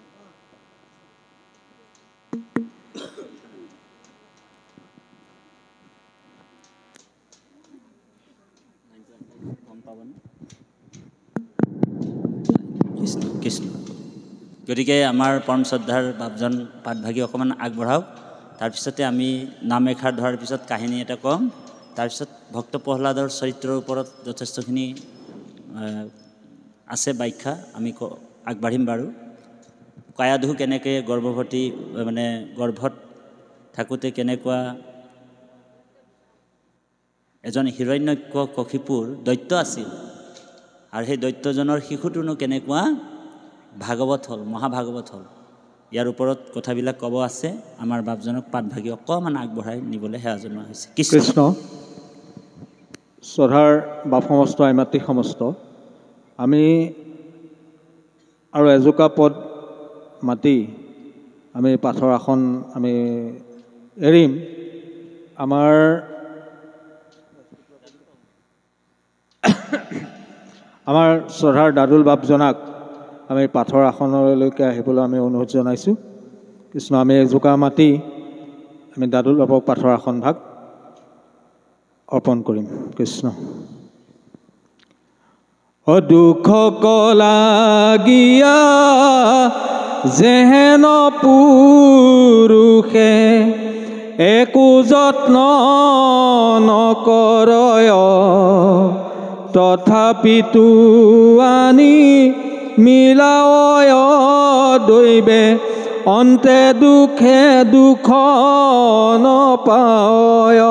গম পাবনে কৃষ্ণ কৃষ্ণ গতিকে আমাৰ পৰম শ্ৰদ্ধাৰ বাপজন পাঠভাগী অকণমান আগবঢ়াওক তাৰপিছতে আমি নাম এষাৰ ধৰাৰ পিছত কাহিনী এটা ক'ম তাৰপিছত ভক্ত প্ৰহ্লাদৰ চৰিত্ৰৰ ওপৰত যথেষ্টখিনি আছে ব্যাখ্যা আমি আগবাঢ়িম বাৰু কায়াধু কেনেকৈ গৰ্ভৱতী মানে গৰ্ভত থাকোঁতে কেনেকুৱা এজন হিৰণ্যকশিপুৰ দৈত্য আছিল আৰু সেই দৈত্যজনৰ শিশুটোনো কেনেকুৱা ভাগৱত হ'ল মহাভাগৱত হ'ল ইয়াৰ ওপৰত কথাবিলাক ক'ব আছে আমাৰ বাপজনক পাঠভাগী অকণমান আগবঢ়াই নিবলৈ সেৱা জনোৱা হৈছে কৃষ্ণ শ্ৰদ্ধাৰ বাপ সমস্ত আইমাতৃ সমস্ত আমি আৰু এজোকা পদ মাতি আমি পাঠৰ আসন আমি এৰিম আমাৰ শ্ৰদ্ধাৰ দাদুল বাপজনাক আমি পাঠৰ আসনলৈকে আহিবলৈ আমি অনুৰোধ জনাইছোঁ কৃষ্ণ আমি এজোকা মাতি আমি দাদুল বাপক পাঠৰ আসন ভাগ অৰ্পণ কৰিম কৃষ্ণ দুখ কলাগিয়া যেহেন পুৰুষে একো যত্ন নকৰয় তথাপিতো আনি মিলায় দৈবে অন্তে দুখে দুখ নপায়